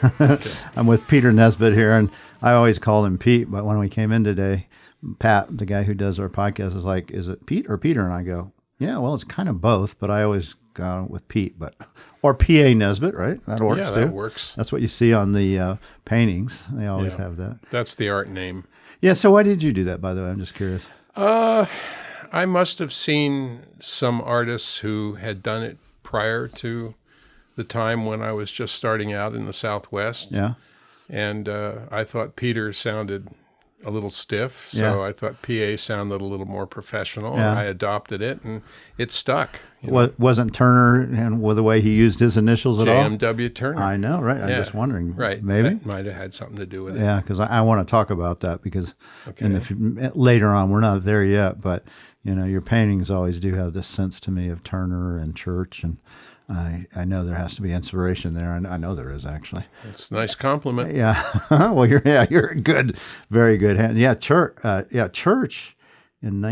Okay. I'm with Peter Nesbit here, and I always called him Pete, but when we came in today, Pat, the guy who does our podcast, is like, is it Pete or Peter? And I go, yeah, well, it's kind of both, but I always go with Pete, or P.A. Nesbit, right? That works Yeah, too. that works. That's what you see on the paintings. They always have that. That's the art name. Yeah, so why did you do that, by the way? I'm just curious. I must have seen some artists who had done it prior to the time when I was just starting out in the Southwest. Yeah. And I thought Peter sounded a little stiff, so I thought PA sounded a little more professional. Yeah. And I adopted it, and it stuck. Wasn't Turner and with the way he used his initials at all? JMW Turner. I know, right? I'm just wondering. Right. Maybe? That might have had something to do with it. Yeah, because I want to talk about that because later on, we're not there yet, but your paintings always do have this sense to me of Turner and Church, and I know there has to be inspiration there, and I know there is actually. It's a nice compliment. Yeah. Well, you're a good, very good hand. Yeah, Church in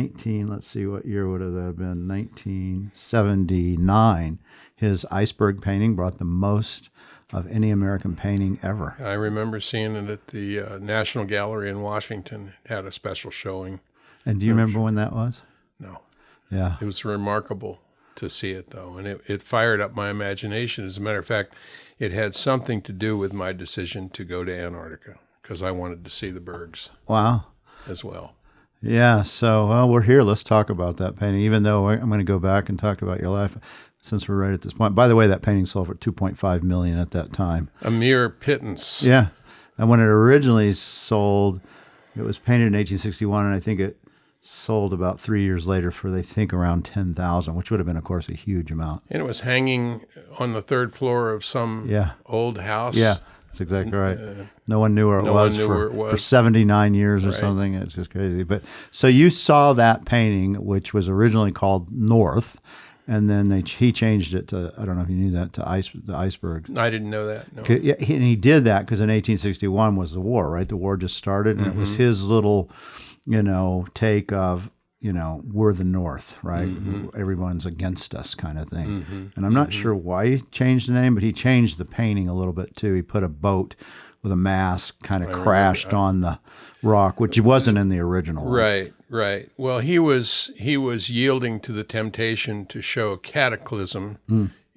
let's see, what year would it have been? 1979. His iceberg painting brought the most of any American painting ever. I remember seeing it at the National Gallery in Washington. It had a special showing. And do you remember when that was? No. Yeah. It was remarkable to see it, though, and it fired up my imagination. As a matter of fact, it had something to do with my decision to go to Antarctica because I wanted to see the bergs. Wow. As well. Yeah, so we're here. Let's talk about that painting, even though I'm going to go back and talk about your life since we're right at this point. By the way, that painting sold for $2.5 million at that time. A mere pittance. Yeah, and when it originally sold, it was painted in 1861, and I think it sold about 3 years later for, they think, around 10,000, which would have been, of course, a huge amount. And it was hanging on the third floor of some old house. Yeah, that's exactly right. No one knew where it was for 79 years or something. It's just crazy. But so you saw that painting, which was originally called North, and then he changed it to, I don't know if you knew that, to the iceberg. I didn't know that. No. Yeah, and he did that because in 1861 was the war, right? The war just started, and it was his little, take of, we're the North, right? Everyone's against us kind of thing. And I'm not sure why he changed the name, but he changed the painting a little bit too. He put a boat with a mast kind of crashed on the rock, which wasn't in the original one. Right. Well, he was yielding to the temptation to show a cataclysm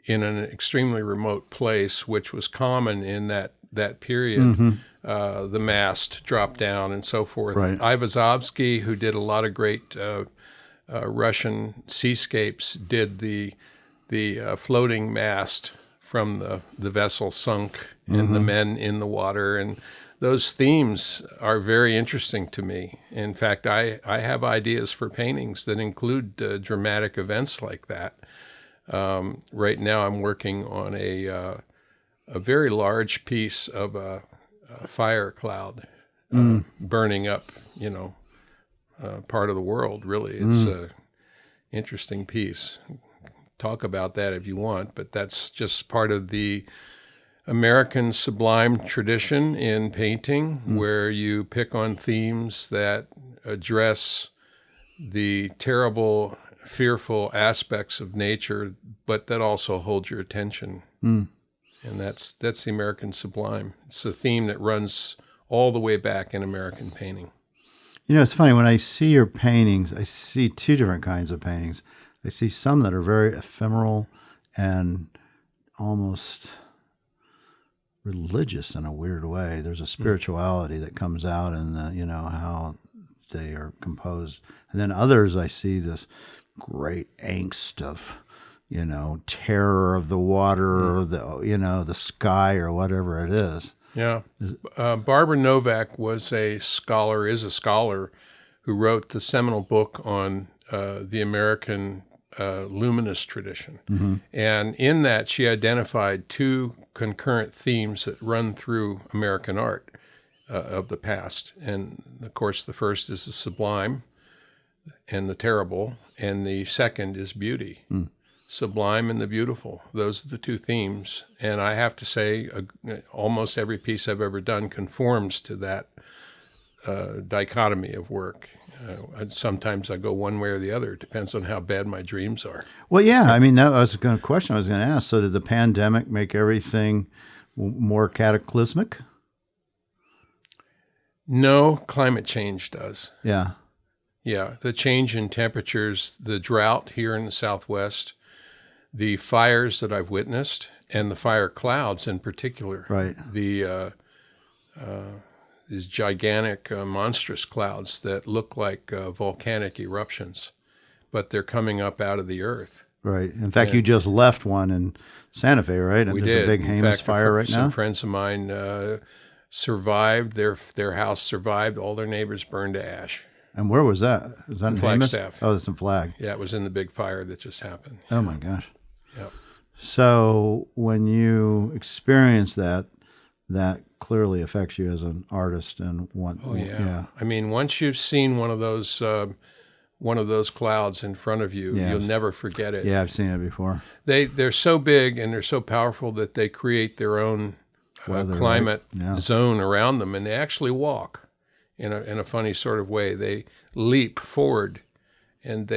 in an extremely remote place, which was common in that period. The mast dropped down and so forth. Right. Ivazovsky, who did a lot of great Russian seascapes, did the floating mast from the vessel sunk and the men in the water. And those themes are very interesting to me. In fact, I have ideas for paintings that include dramatic events like that. Right now I'm working on a very large piece of a fire cloud burning up, part of the world, really. It's a interesting piece. Talk about that if you want, but that's just part of the American sublime tradition in painting, where you pick on themes that address the terrible, fearful aspects of nature, but that also hold your attention. And that's the American sublime. It's a theme that runs all the way back in American painting. It's funny, when I see your paintings, I see two different kinds of paintings. I see some that are very ephemeral and almost religious in a weird way. There's a spirituality that comes out in how they are composed. And then others, I see this great angst of, terror of the water, or the sky, or whatever it is. Yeah. Barbara Novak is a scholar who wrote the seminal book on the American luminous tradition. And in that, she identified two concurrent themes that run through American art of the past. And, of course, the first is the sublime and the terrible, and the second is beauty. Sublime and the beautiful. Those are the two themes. And I have to say, almost every piece I've ever done conforms to that dichotomy of work. Sometimes I go one way or the other. It depends on how bad my dreams are. Well, yeah. I mean, that was a question I was going to ask. So did the pandemic make everything more cataclysmic? No, climate change does. Yeah. Yeah, the change in temperatures, the drought here in the Southwest, the fires that I've witnessed, and the fire clouds in particular. Right. These gigantic, monstrous clouds that look like volcanic eruptions, but they're coming up out of the earth. Right. In fact, you just left one in Santa Fe, right? And We there's did. a big In heinous fact, fire right some now. friends of mine survived. Their house survived. All their neighbors burned to ash. And where was that? Was that in Amos? Flagstaff. Oh, that's in Flag. Yeah, it was in the big fire that just happened. Oh my gosh. Yep. So when you experience that, that clearly affects you as an artist and what? Oh yeah. I mean, once you've seen one of those clouds in front of you, you'll never forget it. Yeah, I've seen it before. They're so big and they're so powerful that they create their own climate zone around them, and they actually walk in a funny sort of way. They leap forward, and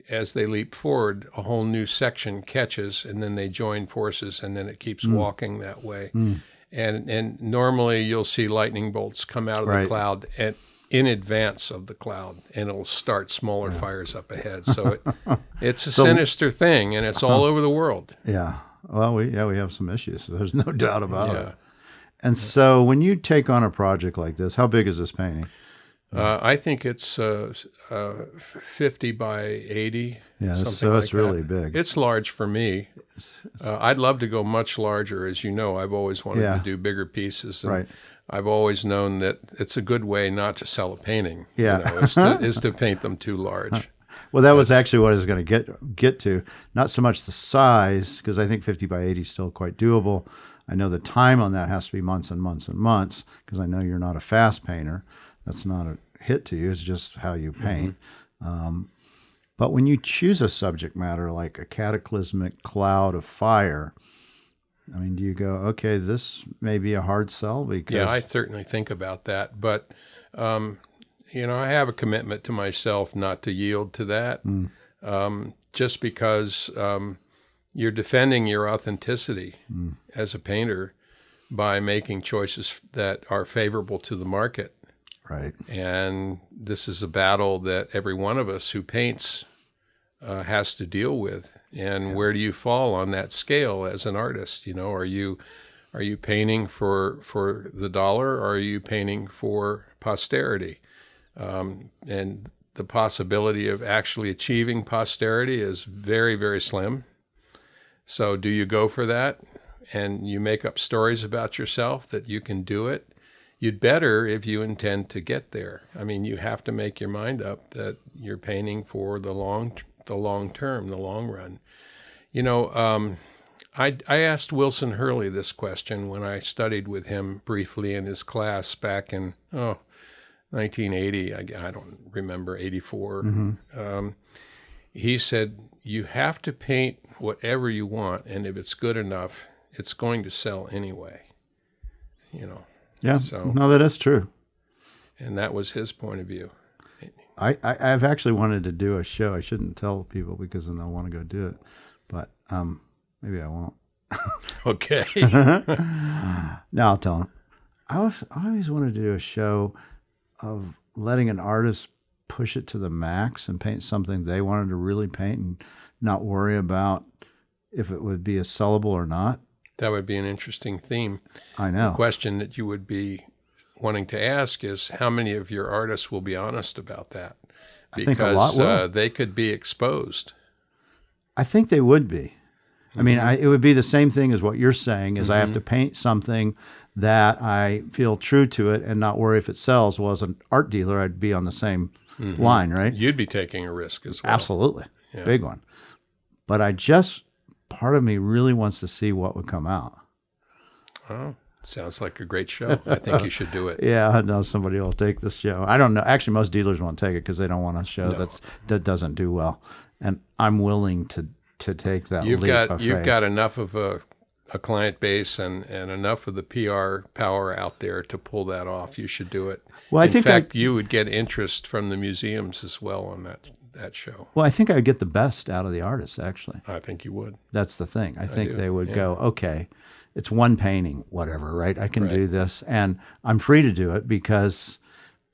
as they leap forward, a whole new section catches, and then they join forces, and then it keeps walking that way. And normally you'll see lightning bolts come out of the cloud and in advance of the cloud, and it'll start smaller fires up ahead. So it's a sinister thing, and it's all over the world. Yeah. Well, we have some issues. So there's no doubt about it. And so when you take on a project like this, how big is this painting? I think it's 50 by 80. Yeah, something so like it's really big. It's large for me. I'd love to go much larger. As you know, I've always wanted to do bigger pieces. And I've always known that it's a good way not to sell a painting. Is to paint them too large. Well, that was actually what I was going to get to. Not so much the size, because I think 50 by 80 is still quite doable. I know the time on that has to be months and months and months, because I know you're not a fast painter. That's not a hit to you. It's just how you paint. But when you choose a subject matter like a cataclysmic cloud of fire, I mean, do you go, okay, this may be a hard sell? Because I certainly think about that. But, I have a commitment to myself not to yield to that, just because you're defending your authenticity as a painter by making choices that are favorable to the market. Right. And this is a battle that every one of us who paints has to deal with. And where do you fall on that scale as an artist? Are you painting for the dollar, or are you painting for posterity? And the possibility of actually achieving posterity is very, very slim. So do you go for that and you make up stories about yourself that you can do it? You'd better if you intend to get there. I mean, you have to make your mind up that you're painting for the long term, the long run. I asked Wilson Hurley this question when I studied with him briefly in his class back in 1980. I don't remember, 84. He said, you have to paint whatever you want, and if it's good enough, it's going to sell anyway. Yeah, so, no, that is true. And that was his point of view. I've actually wanted to do a show. I shouldn't tell people because then they'll want to go do it, but maybe I won't. Okay. No, I'll tell them. I always wanted to do a show of letting an artist push it to the max and paint something they wanted to really paint and not worry about if it would be a sellable or not. That would be an interesting theme. I know. The question that you would be wanting to ask is how many of your artists will be honest about that? Because I think a lot will. They could be exposed. I think they would be. I mean, it would be the same thing as what you're saying, is I have to paint something that I feel true to it and not worry if it sells. Well, as an art dealer, I'd be on the same line, right? You'd be taking a risk as well. Absolutely. Yeah. Big one. But part of me really wants to see what would come out. Oh, sounds like a great show. I think you should do it. Yeah, I know somebody will take this show. I don't know. Actually, most dealers won't take it because they don't want a show that doesn't do well. And I'm willing to take that leap of faith. You've got enough of a client base and enough of the PR power out there to pull that off. You should do it. Well, In fact, you would get interest from the museums as well on that show. Well, I think I would get the best out of the artists, actually. I think you would. That's the thing. I think they would go, okay, it's one painting, whatever, right? I can Right. do this, and I'm free to do it because,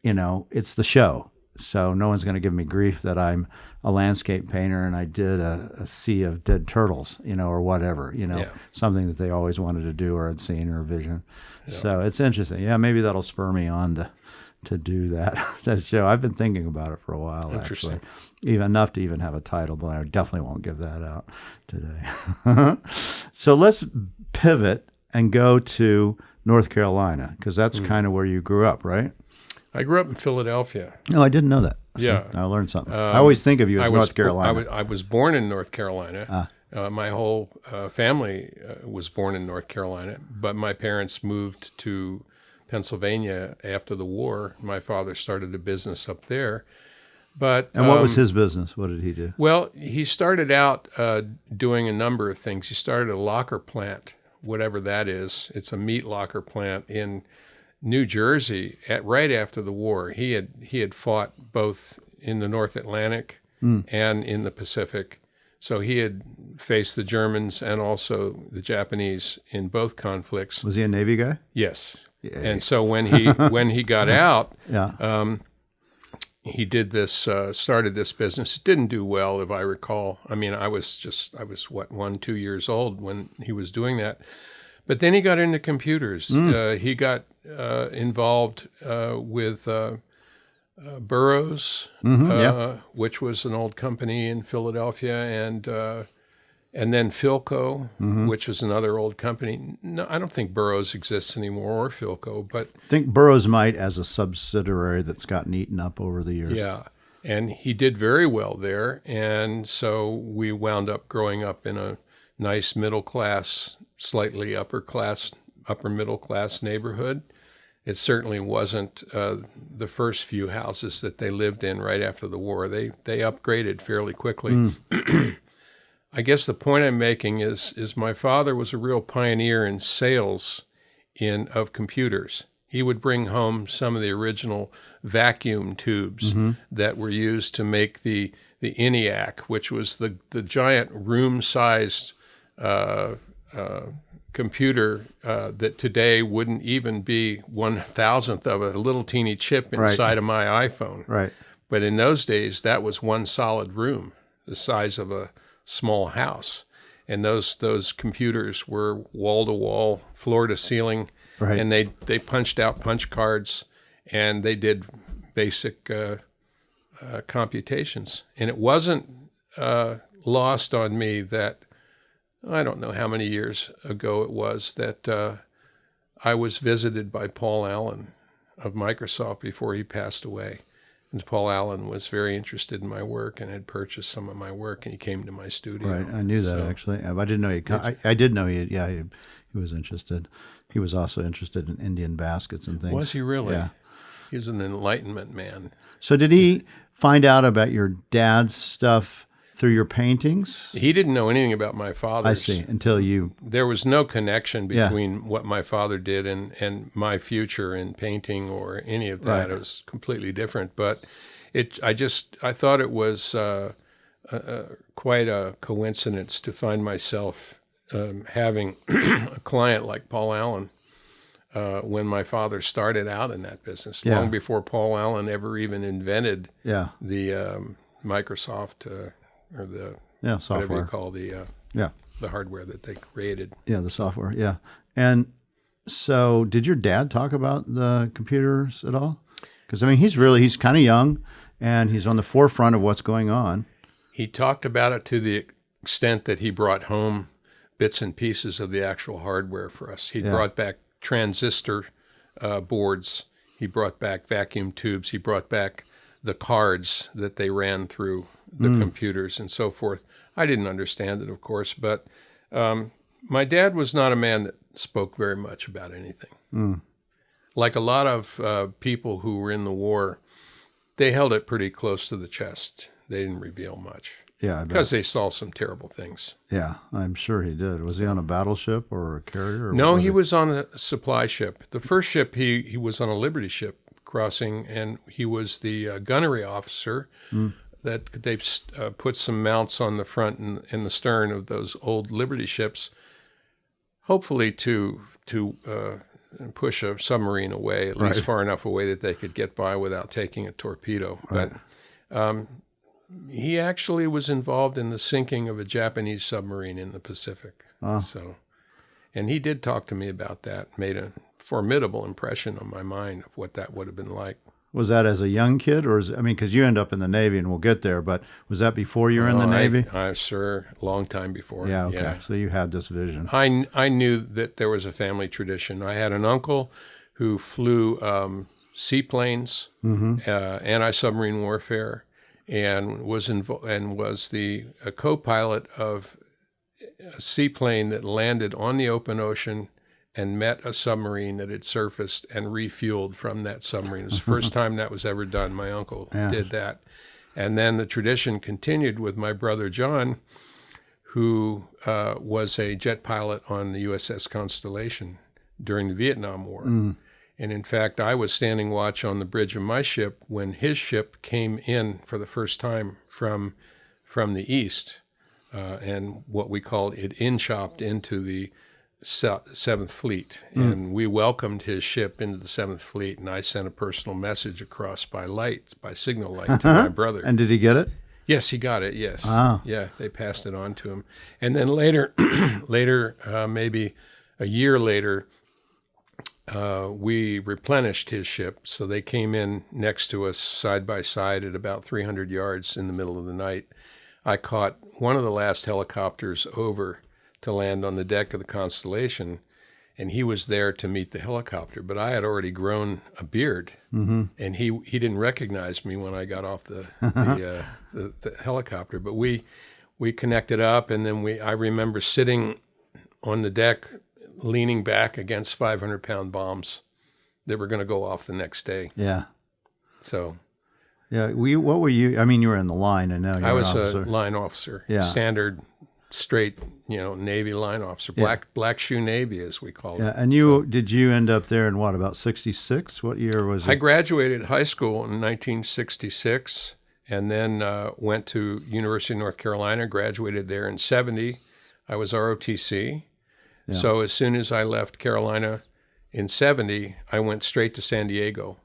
it's the show. So no one's going to give me grief that I'm a landscape painter and I did a sea of dead turtles, or whatever, Yeah. something that they always wanted to do or had seen or a vision. So it's interesting. Yeah, maybe that'll spur me on to do that show. I've been thinking about it for a while, Interesting. actually. Even enough to even have a title, but I definitely won't give that out today. So let's pivot and go to North Carolina, because that's kind of where you grew up, right? I grew up in Philadelphia. No, I didn't know that. Yeah. I learned something. I always think of you as North Carolina. I was born in North Carolina. My whole family was born in North Carolina, but my parents moved to Pennsylvania after the war. My father started a business up there. But And what was his business? What did he do? Well, he started out doing a number of things. He started a locker plant, whatever that is. It's a meat locker plant in New Jersey right after the war. He had fought both in the North Atlantic and in the Pacific. So he had faced the Germans and also the Japanese in both conflicts. Was he a Navy guy? Yes. Yay. And so when he got out, Yeah. he did this, started this business. It didn't do well, if I recall. I mean, I was 2 years old when he was doing that. But then he got into computers. He got involved with Burroughs, which was an old company in Philadelphia, and then Philco, which was another old company. No, I don't think Burroughs exists anymore, or Philco, but I think Burroughs might as a subsidiary that's gotten eaten up over the years. yeah. And he did very well there, and so we wound up growing up in a nice middle class, slightly upper middle class neighborhood. It certainly wasn't the first few houses that they lived in right after the war. They upgraded fairly quickly. I guess the point I'm making is my father was a real pioneer in sales of computers. He would bring home some of the original vacuum tubes that were used to make the ENIAC, which was the giant room-sized computer that today wouldn't even be 1,000th of a little teeny chip inside of my iPhone. Right. But in those days, that was one solid room, the size of a small house. And those computers were wall-to-wall, floor-to-ceiling, Right. and they punched out punch cards, and they did basic computations. And it wasn't lost on me that I don't know how many years ago it was that I was visited by Paul Allen of Microsoft before he passed away. And Paul Allen was very interested in my work and had purchased some of my work, and he came to my studio. Right. I knew that, actually. I didn't know I did know he was interested. He was also interested in Indian baskets and things. Was he really? Yeah. He was an Enlightenment man. So did he find out about your dad's stuff through your paintings? He didn't know anything about my father's. I see, until you... There was no connection between what my father did and my future in painting or any of that. Right. It was completely different. But I thought it was quite a coincidence to find myself having a client like Paul Allen when my father started out in that business, long before Paul Allen ever even invented the Microsoft or the software. whatever you call the hardware that they created. Yeah, the software, yeah. And so did your dad talk about the computers at all? Because, I mean, he's kind of young, and he's on the forefront of what's going on. He talked about it to the extent that he brought home bits and pieces of the actual hardware for us. He brought back transistor boards. He brought back vacuum tubes. He brought back the cards that they ran through the computers and so forth. I didn't understand it, of course, but my dad was not a man that spoke very much about anything. Like a lot of people who were in the war, they held it pretty close to the chest. They didn't reveal much. Yeah, I bet. Because they saw some terrible things. Yeah, I'm sure he did. Was he on a battleship or a carrier? Or No, he was on a supply ship. The first ship, he was on a Liberty ship crossing, and he was the gunnery officer that they put some mounts on the front and the stern of those old Liberty ships. hopefully to push a submarine away, at least far enough away that they could get by without taking a torpedo. Right. But he actually was involved in the sinking of a Japanese submarine in the Pacific. So, and he did talk to me about that, made a formidable impression on my mind of what that would have been like. Was that as a young kid, or because you end up in the Navy, and we'll get there, but was that before you were in the Navy? Sir, a long time before. Yeah, okay. Yeah. So you had this vision. I knew that there was a family tradition. I had an uncle who flew seaplanes, anti-submarine warfare, and was the co-pilot of a seaplane that landed on the open ocean and met a submarine that had surfaced and refueled from that submarine. It was the first time that was ever done. My uncle did that. And then the tradition continued with my brother John, who was a jet pilot on the USS Constellation during the Vietnam War. And in fact, I was standing watch on the bridge of my ship when his ship came in for the first time from the east, and what we called it in-chopped into the Seventh Fleet, and we welcomed his ship into the Seventh Fleet, and I sent a personal message across by signal light to my brother. And did he get it? Yes, he got it. Yes, yeah, they passed it on to him, and then later, maybe a year later, we replenished his ship, so they came in next to us side by side at about 300 yards in the middle of the night. I caught one of the last helicopters over to land on the deck of the Constellation, and he was there to meet the helicopter. But I had already grown a beard, and he didn't recognize me when I got off the helicopter. But we connected up, and then I remember sitting on the deck, leaning back against 500-pound bombs that were going to go off the next day. Yeah. So. Yeah. What were you? I mean, you were in the line, and now you're I was an officer. A line officer. Yeah. Standard. Straight, Navy line officer, black shoe Navy, as we call it. Yeah, and did you end up there in what, about 66? What year was it? I graduated high school in 1966, and then went to University of North Carolina, graduated there in 70. I was ROTC. Yeah. So as soon as I left Carolina in 70, I went straight to San Diego.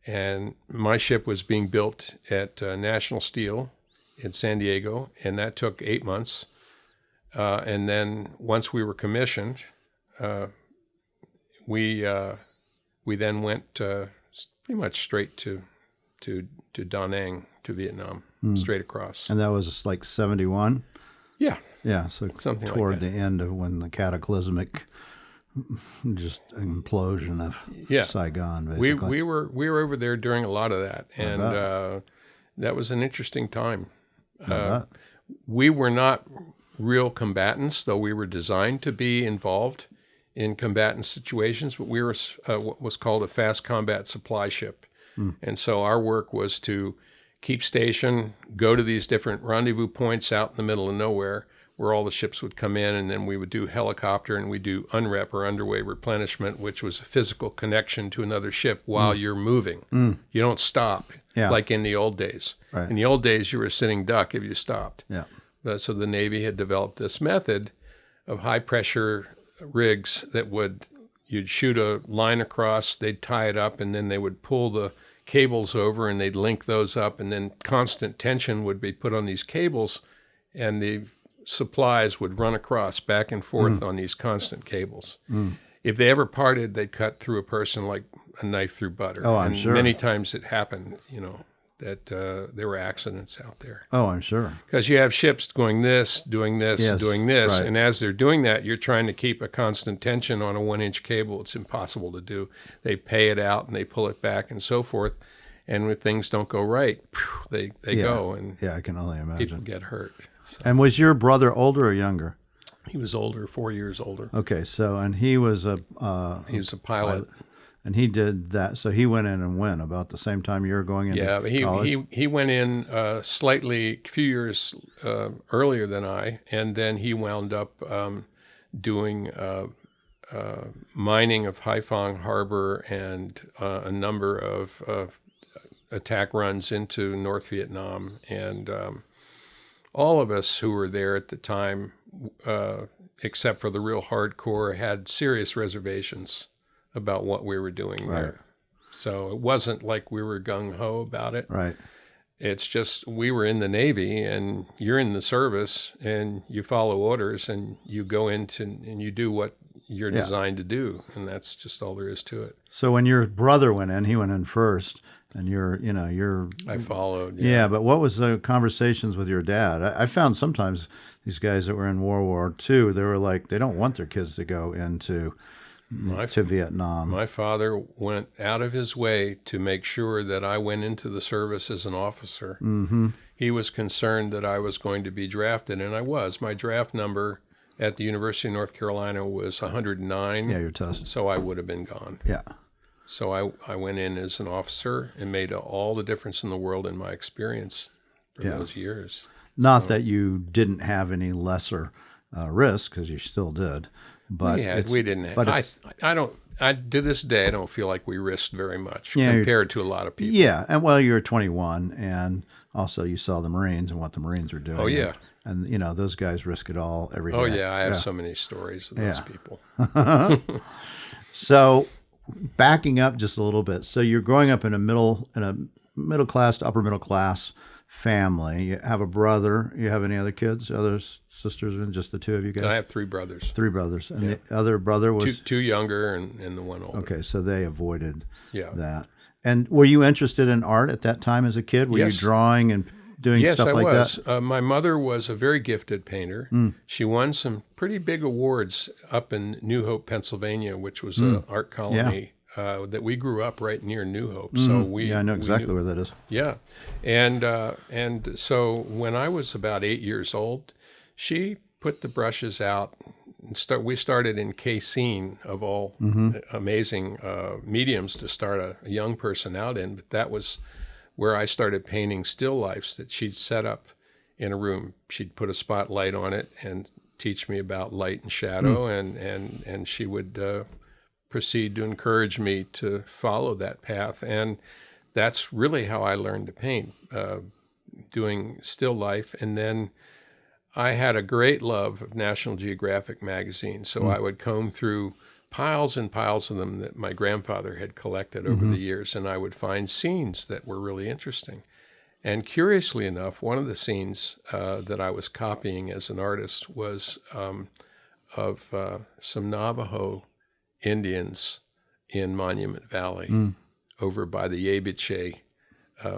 And my ship was being built at National Steel in San Diego, and that took 8 months. And then once we were commissioned, we then went pretty much straight to Da Nang, to Vietnam, straight across. And that was like 71? Yeah. Yeah, so something toward like that. The end of when the cataclysmic just implosion of Saigon, basically. We were over there during a lot of that, and that was an interesting time. We were not real combatants, though we were designed to be involved in combatant situations, but we were what was called a fast combat supply ship. And so our work was to keep station, go to these different rendezvous points out in the middle of nowhere where all the ships would come in, and then we would do helicopter, and we'd do unrep or underway replenishment, which was a physical connection to another ship while you're moving. You don't stop like in the old days. Right. In the old days, you were a sitting duck if you stopped. Yeah. So the Navy had developed this method of high-pressure rigs that you'd shoot a line across, they'd tie it up, and then they would pull the cables over, and they'd link those up, and then constant tension would be put on these cables, and the supplies would run across back and forth on these constant cables. If they ever parted, they'd cut through a person like a knife through butter. Oh, I'm sure. Many times it happened, that there were accidents out there. Oh, I'm sure. Because you have ships doing this, doing this, right. and as they're doing that, you're trying to keep a constant tension on a 1-inch cable. It's impossible to do. They pay it out and they pull it back and so forth. And when things don't go right, they go, and I can only imagine. People get hurt. So. And was your brother older or younger? He was older, 4 years older. Okay, and he was a pilot. And he did that, so he went in and went about the same time you were going into college? He went in a few years earlier than I, and then he wound up doing mining of Haiphong Harbor and a number of attack runs into North Vietnam. And all of us who were there at the time except for the real hardcore, had serious reservations about what we were doing there. So it wasn't like we were gung-ho about it. Right. It's just we were in the Navy, and you're in the service, and you follow orders, and you go into and you do what you're designed to do, and that's just all there is to it. So when your brother went in, he went in first, and you're I followed. Yeah, but what was the conversations with your dad? I found sometimes these guys that were in World War II, they were like, they don't want their kids to go into to Vietnam. My father went out of his way to make sure that I went into the service as an officer. Mm-hmm. He was concerned that I was going to be drafted, and I was. My draft number at the University of North Carolina was 109. Yeah, you're toast. So I would have been gone. Yeah. So I went in as an officer and made all the difference in the world in my experience for those years. Not that you didn't have any lesser risk, because you still did. But we didn't. But to this day, I don't feel like we risked very much Yeah, compared to a lot of people. Yeah, and well, you were 21, and also you saw the Marines and what the Marines were doing. Oh, yeah. And those guys risk it all every day. Oh, yeah, I have so many stories of those people. So, backing up just a little bit. So you're growing up in a middle class to upper middle class family. You have a brother. You have any other kids, other sisters, and just the two of you guys? I have 3 brothers. 3 brothers. And the other brother was? Two younger and the one older. Okay, so they avoided Yeah. that. And were you interested in art at that time as a kid? Were you drawing and doing stuff like that? Yes, I was. My mother was a very gifted painter. She won some pretty big awards up in New Hope, Pennsylvania, which was an art colony that we grew up right near New Hope. So I know exactly where that is. Yeah, and so when I was about 8 years old, she put the brushes out. We started in casein, of all amazing mediums to start a young person out in, but that was where I started painting still lifes that she'd set up in a room. She'd put a spotlight on it and teach me about light and shadow, and she would proceed to encourage me to follow that path. And that's really how I learned to paint, doing still life. And then I had a great love of National Geographic magazine, so I would comb through piles and piles of them that my grandfather had collected over the years, and I would find scenes that were really interesting. And curiously enough, one of the scenes that I was copying as an artist was of some Navajo Indians in Monument Valley over by the Yebiche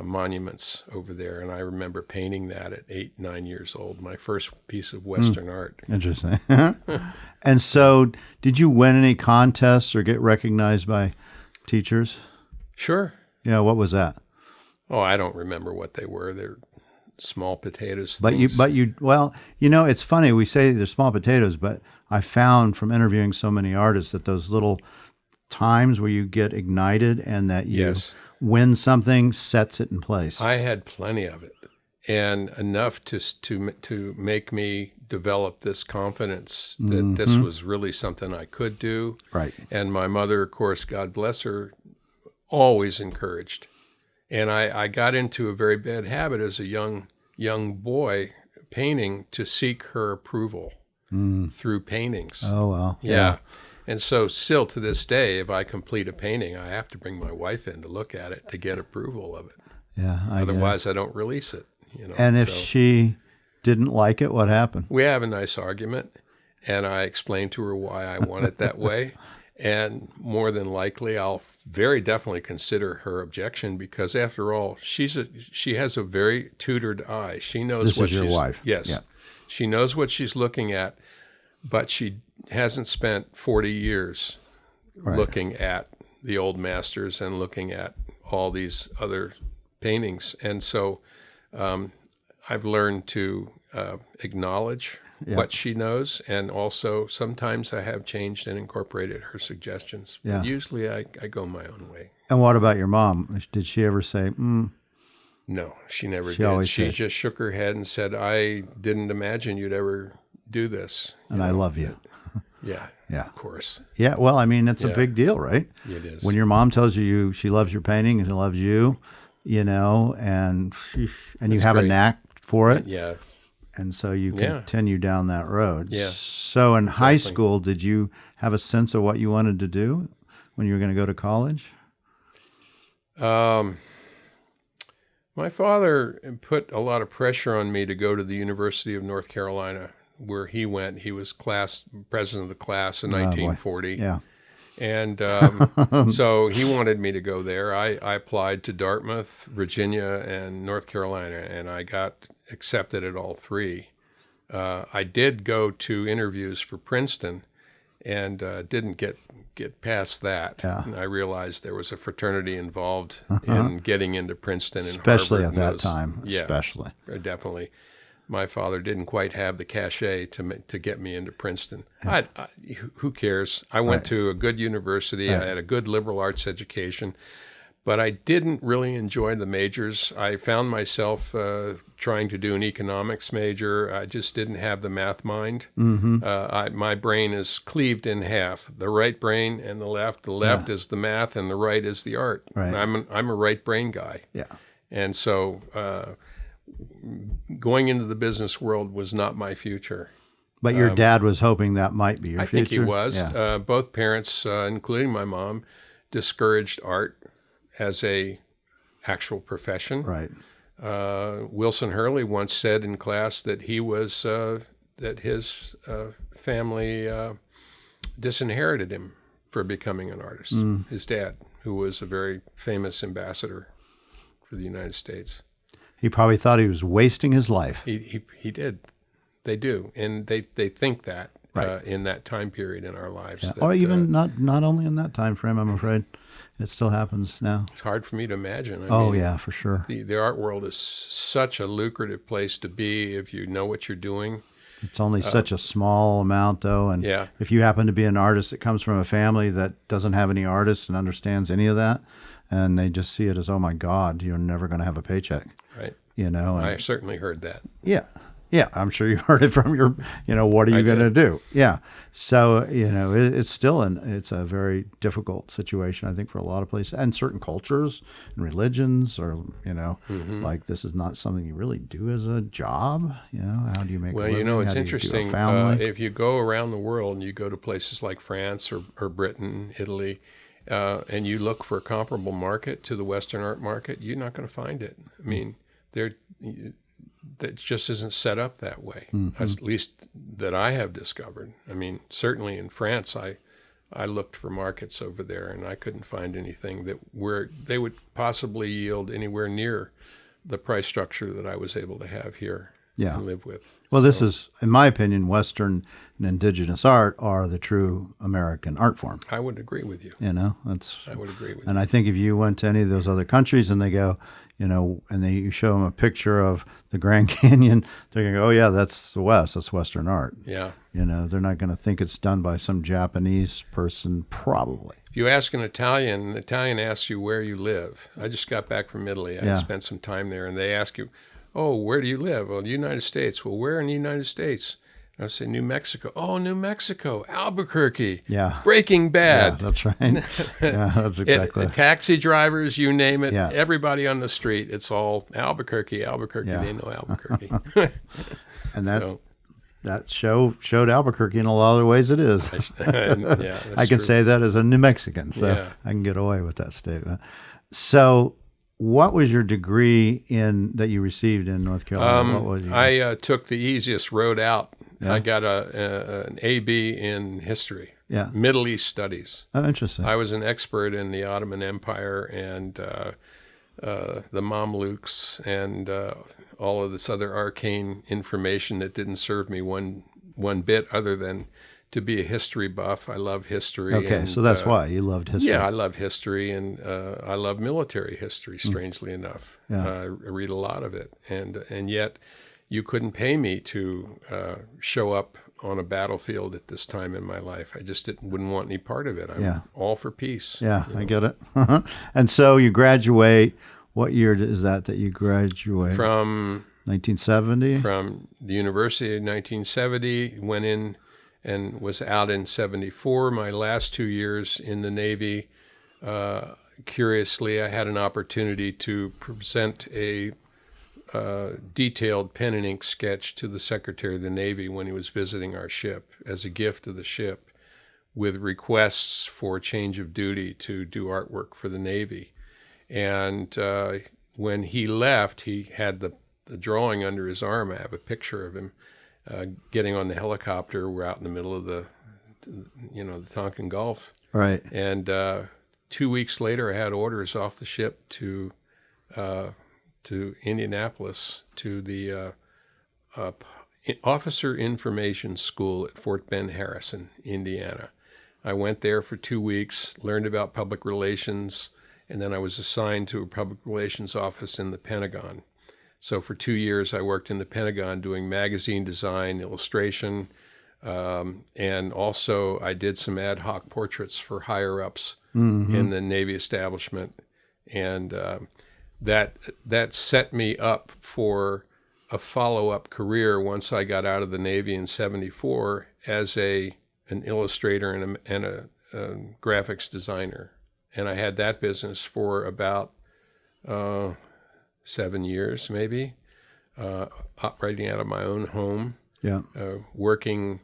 monuments over there. And I remember painting that at 8, 9 years old, my first piece of Western art. Interesting. And so did you win any contests or get recognized by teachers? Sure. Yeah, what was that? Oh, I don't remember what they were. They're small potatoes. But it's funny, we say they're small potatoes, but I found from interviewing so many artists that those little times where you get ignited and that you win something sets it in place. I had plenty of it, and enough to make me develop this confidence that this was really something I could do. Right. And my mother, of course, God bless her, always encouraged. And I got into a very bad habit as a young boy painting to seek her approval through paintings. Oh, well. Yeah. And so still to this day, if I complete a painting, I have to bring my wife in to look at it to get approval of it. Yeah. Otherwise, I don't release it. And if she didn't like it, what happened? We have a nice argument, and I explained to her why I want it that way. And more than likely, I'll very definitely consider her objection, because after all, she has a very tutored eye. She knows what she's... This is your wife. Yes. Yeah. She knows what she's looking at, but she hasn't spent 40 years looking at the old masters and looking at all these other paintings. And so I've learned to acknowledge what she knows, and also sometimes I have changed and incorporated her suggestions. But usually I go my own way. And what about your mom? Did she ever say, No, she never did. She just shook her head and said, I didn't imagine you'd ever do this. And I love you. Yeah, of course. Yeah, well, I mean, it's a big deal, right? It is. When your mom tells you she loves your painting and she loves you, and you have a knack for it. Yeah. And so you Yeah. continue down that road. Yeah. So in high Exactly. school, did you have a sense of what you wanted to do when you were going to go to college? My father put a lot of pressure on me to go to the University of North Carolina, where he went. He was president of the class in Oh, boy. 1940. Yeah. And so he wanted me to go there. I applied to Dartmouth, Virginia, and North Carolina, and I got accepted at all three. I did go to interviews for Princeton and didn't get past that. Yeah. And I realized there was a fraternity involved in getting into Princeton and Especially Harvard. at and that time. Yeah, Especially. definitely. My father didn't quite have the cachet to get me into Princeton. Who cares? I went to a good university. I had a good liberal arts education, but I didn't really enjoy the majors. I found myself trying to do an economics major. I just didn't have the math mind. My brain is cleaved in half: the right brain and the left. The left is the math, and the right is the art. Right. I'm a right brain guy, Yeah. and so. Going into the business world was not my future. But your dad was hoping that might be your I future? think he was. Yeah. Both parents, including my mom, discouraged art as a actual profession. Right. Wilson Hurley once said in class that he was that his family disinherited him for becoming an artist. His dad, who was a very famous ambassador for the United States. He probably thought he was wasting his life. He did. They do, and they think that Right. in that time period in our lives. Yeah. That, Or even not only in that time frame, I'm afraid. It still happens now. it's hard for me to imagine. I Oh, mean, yeah, for sure. the art world is such a lucrative place to be if you know what you're doing. It's only such a small amount, though. And Yeah. if you happen to be an artist that comes from a family that doesn't have any artists and understands any of that, and they just see it as, oh, my God, you're never going to have a paycheck, Right. you know? And I certainly heard that. yeah. Yeah, I'm sure you heard it from your, what are you going to do? Yeah. So, it's still it's a very difficult situation, I think, for a lot of places and certain cultures and religions or, like this is not something you really do as a job. How do you make a Well, living? it's How do you do a interesting. family? If you go around the world and you go to places like France or Britain, Italy, and you look for a comparable market to the Western art market, you're not going to find it. I mean, that just isn't set up that way, at least that I have discovered. I mean, certainly in France, I looked for markets over there, and I couldn't find anything where they would possibly yield anywhere near the price structure that I was able to have here Yeah. and live with. Well, this is, in my opinion, Western and indigenous art are the true American art form. I would agree with you. That's. I would agree with And you. I think if you went to any of those other countries and they go, and you show them a picture of the Grand Canyon, they're going to go, oh, yeah, that's the West. That's Western art. Yeah. They're not going to think it's done by some Japanese person, probably. If you ask an Italian asks you where you live. I just got back from Italy. I Yeah. spent some time there, and they ask you, oh, where do you live? Well, the United States. Well, where in the United States? And I say, New Mexico. Oh, New Mexico, Albuquerque. Yeah. Breaking Yeah, Bad. that's right. Yeah, that's exactly. Taxi drivers, you name it. Yeah. Everybody on the street, it's all Albuquerque. Yeah. They know Albuquerque. And that So, that showed Albuquerque in a lot of the ways it is. yeah, that's I can true. say that as a New Mexican, so Yeah. I can get away with that statement. So, what was your degree that you received in North Carolina? What was I took the easiest road out. I got an AB in history, Yeah. Middle East studies. Oh, interesting. I was an expert in the Ottoman Empire and the Mamluks and all of this other arcane information that didn't serve me one bit other than to be a history buff. I love history. Okay, and, so that's why you loved history. Yeah, I love history, and I love military history, strangely enough. Yeah. I read a lot of it, and yet you couldn't pay me to show up on a battlefield at this time in my life. I just wouldn't want any part of it. I'm Yeah. all for peace. Yeah, I get it. And so you graduate. What year is that you graduate? From 1970? From the university in 1970, went in and was out in 74. My last 2 years in the Navy, curiously, I had an opportunity to present a detailed pen and ink sketch to the Secretary of the Navy when he was visiting our ship as a gift of the ship, with requests for change of duty to do artwork for the Navy. And when he left, he had the drawing under his arm. I have a picture of him getting on the helicopter. We're out in the middle of the Tonkin Gulf. Right. And 2 weeks later, I had orders off the ship to Indianapolis, to the Officer Information School at Fort Ben Harrison, Indiana. I went there for 2 weeks, learned about public relations, and then I was assigned to a public relations office in the Pentagon. So for 2 years, I worked in the Pentagon doing magazine design, illustration, and also I did some ad hoc portraits for higher-ups in the Navy establishment. And that set me up for a follow-up career once I got out of the Navy in '74 as an illustrator and a graphics designer. And I had that business for about 7 years, maybe, operating out of my own home, working,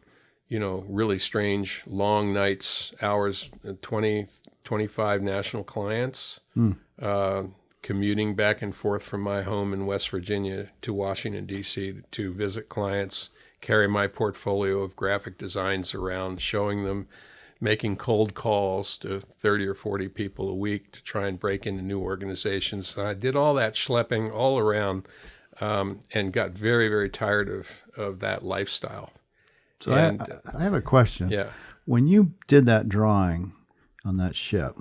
really strange, long nights, hours, 20, 25 national clients, commuting back and forth from my home in West Virginia to Washington, D.C. to visit clients, carry my portfolio of graphic designs around, showing them, making cold calls to 30 or 40 people a week to try and break into new organizations. And I did all that schlepping all around and got very, very tired of that lifestyle. So I have a question. Yeah. When you did that drawing on that ship,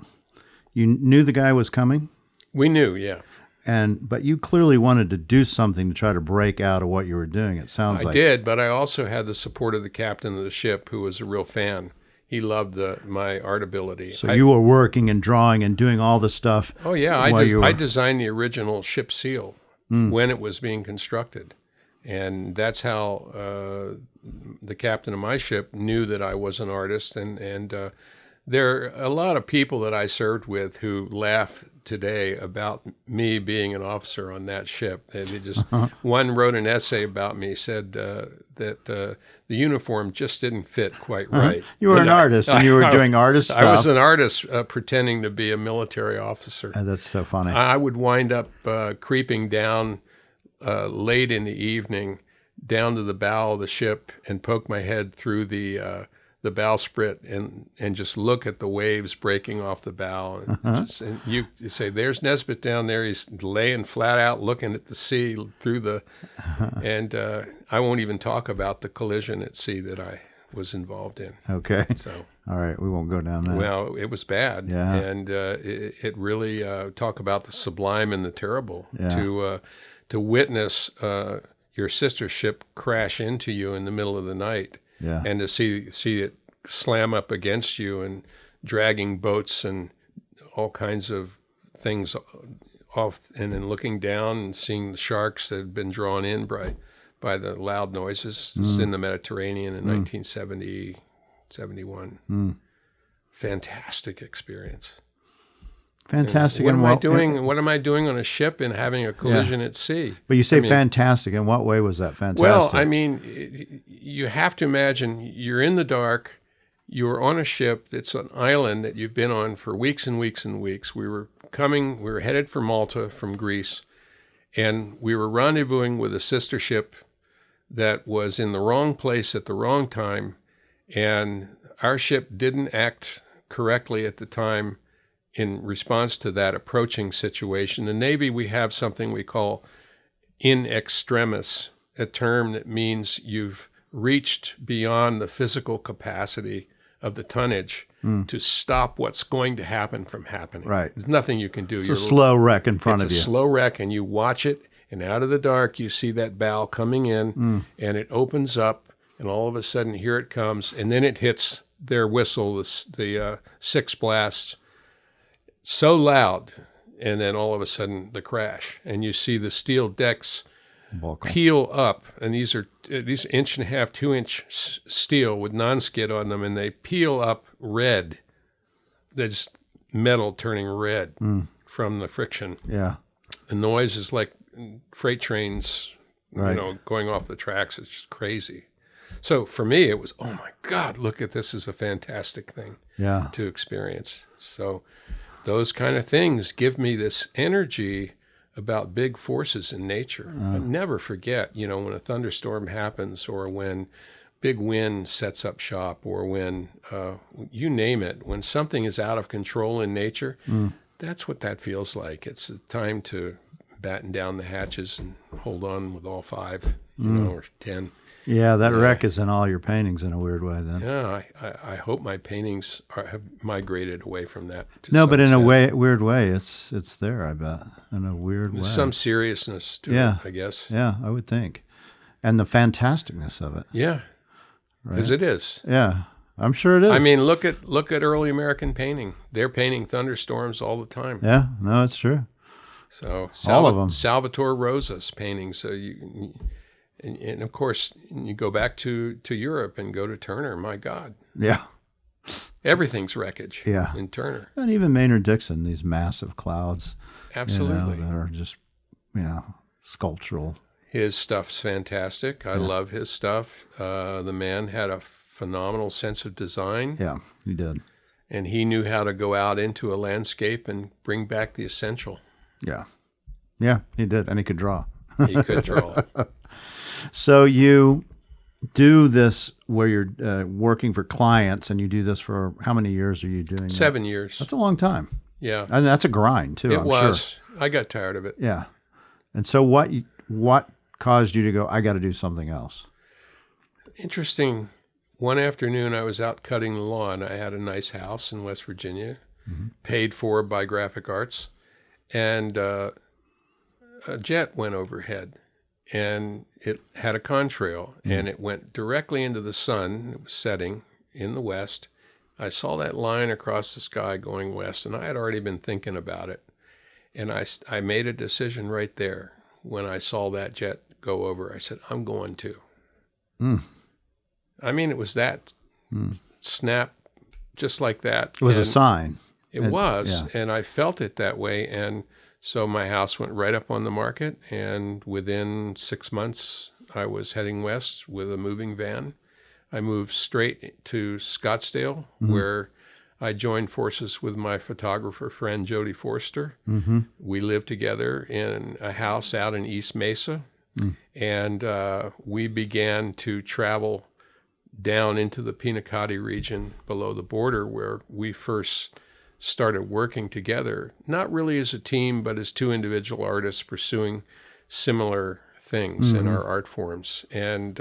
you knew the guy was coming? We knew, yeah. But you clearly wanted to do something to try to break out of what you were doing, it sounds like. I did, but I also had the support of the captain of the ship, who was a real fan. He loved my art ability. So you were working and drawing and doing all the stuff. Oh, yeah. I designed the original ship seal when it was being constructed. And that's how the captain of my ship knew that I was an artist. And there are a lot of people that I served with who laugh today about me being an officer on that ship. And they just one wrote an essay about me, said that the uniform just didn't fit quite right. You were an artist, and you were doing artist stuff. I was an artist pretending to be a military officer. That's so funny. I would wind up creeping down late in the evening down to the bow of the ship and poke my head through the bowsprit and just look at the waves breaking off the bow. And you say, there's Nesbit down there. He's laying flat out looking at the sea through the... And I won't even talk about the collision at sea that I was involved in. Okay. So, all right, we won't go down that. Well, it was bad. Yeah. And it really, talk about the sublime and the terrible. Yeah. To witness your sister ship crash into you in the middle of the night. Yeah. And to see it slam up against you and dragging boats and all kinds of things off, and then looking down and seeing the sharks that had been drawn in by the loud noises. This is in the Mediterranean in 1970, 71. Fantastic experience. Fantastic. What am I doing on a ship and having a collision at sea? But you say fantastic. In what way was that fantastic? Well, I mean, you have to imagine you're in the dark. You're on a ship that's an island that you've been on for weeks and weeks and weeks. We were headed for Malta from Greece, and we were rendezvousing with a sister ship that was in the wrong place at the wrong time, and our ship didn't act correctly at the time in response to that approaching situation. In the Navy, we have something we call in extremis, a term that means you've reached beyond the physical capacity of the tonnage to stop what's going to happen from happening. Right. There's nothing you can do. It's a slow wreck in front of you. It's a slow wreck, and you watch it, and out of the dark, you see that bow coming in, and it opens up, and all of a sudden, here it comes, and then it hits their whistle, the six blasts, so loud, and then all of a sudden the crash, and you see the steel decks peel up, and these 1.5, 2 inch steel with non-skid on them, and they peel up red. There's metal turning red from the friction. Yeah. The noise is like freight trains, Right. going off the tracks. It's just crazy. So for me, it was, oh my God, look at this is a fantastic thing Yeah. to experience. So those kind of things give me this energy about big forces in nature. But never forget, when a thunderstorm happens, or when big wind sets up shop, or when, you name it, when something is out of control in nature, that's what that feels like. It's a time to batten down the hatches and hold on with all five, or 10. Yeah, that wreck is in all your paintings in a weird way then. Yeah, I hope my paintings have migrated away from that. No, but in a extent. weird way, it's there, I bet, in a weird way. There's some seriousness to Yeah. it, I guess. Yeah, I would think. And the fantasticness of it. Yeah, because it is. Yeah, I'm sure it is. I mean, look at early American painting. They're painting thunderstorms all the time. Yeah, no, it's true. So All of them. Salvatore Rosa's paintings. So and of course, you go back to Europe and go to Turner. My God, Yeah. everything's wreckage. Yeah. In Turner, And even Maynard Dixon, these massive clouds. absolutely. That are just, sculptural. His stuff's fantastic. I love his stuff. The man had a phenomenal sense of design, Yeah, he did. and he knew how to go out into a landscape and bring back the essential. Yeah. Yeah, he did. And he could draw. He could draw. So you do this where you're working for clients, and you do this for how many years are you doing that? 7 years. That's a long time. Yeah, And that's a grind, too, it I'm was. sure. I got tired of it. Yeah. And so what caused you to go, I got to do something else? Interesting. One afternoon, I was out cutting the lawn. I had a nice house in West Virginia, paid for by Graphic Arts, and a jet went overhead, and it had a contrail, and it went directly into the sun. It was setting in the west. I saw that line across the sky going west, and I had already been thinking about it. And I made a decision right there when I saw that jet go over. I said, I'm going to. I mean, it was that snap, just like that. It was a sign. It was, and I felt it that way. And so my house went right up on the market, and within 6 months, I was heading west with a moving van. I moved straight to Scottsdale, where I joined forces with my photographer friend, Jody Forster. We lived together in a house out in East Mesa, and we began to travel down into the Pinacati region below the border, where we first started working together, not really as a team, but as two individual artists pursuing similar things in our art forms. And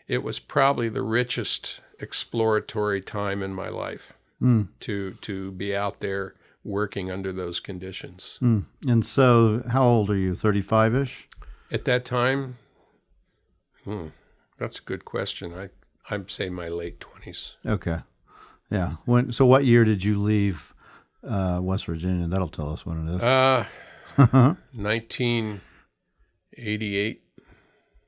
it was probably the richest exploratory time in my life to be out there working under those conditions. And so how old are you, 35-ish? At that time, that's a good question. I'd say my late 20s. Okay. Yeah. So what year did you leave West Virginia? That'll tell us when it is. 1988.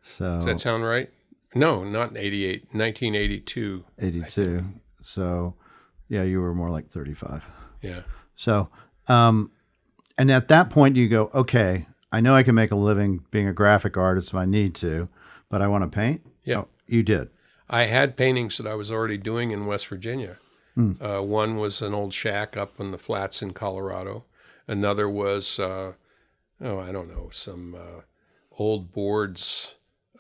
So Does that sound right? No, not 88. 1982. 82. So, yeah, you were more like 35. Yeah. So, and at that point you go, okay, I know I can make a living being a graphic artist if I need to, but I want to paint? Yeah. Oh, you did. I had paintings that I was already doing in West Virginia. One was an old shack up in the flats in Colorado. Another was, I don't know, some old boards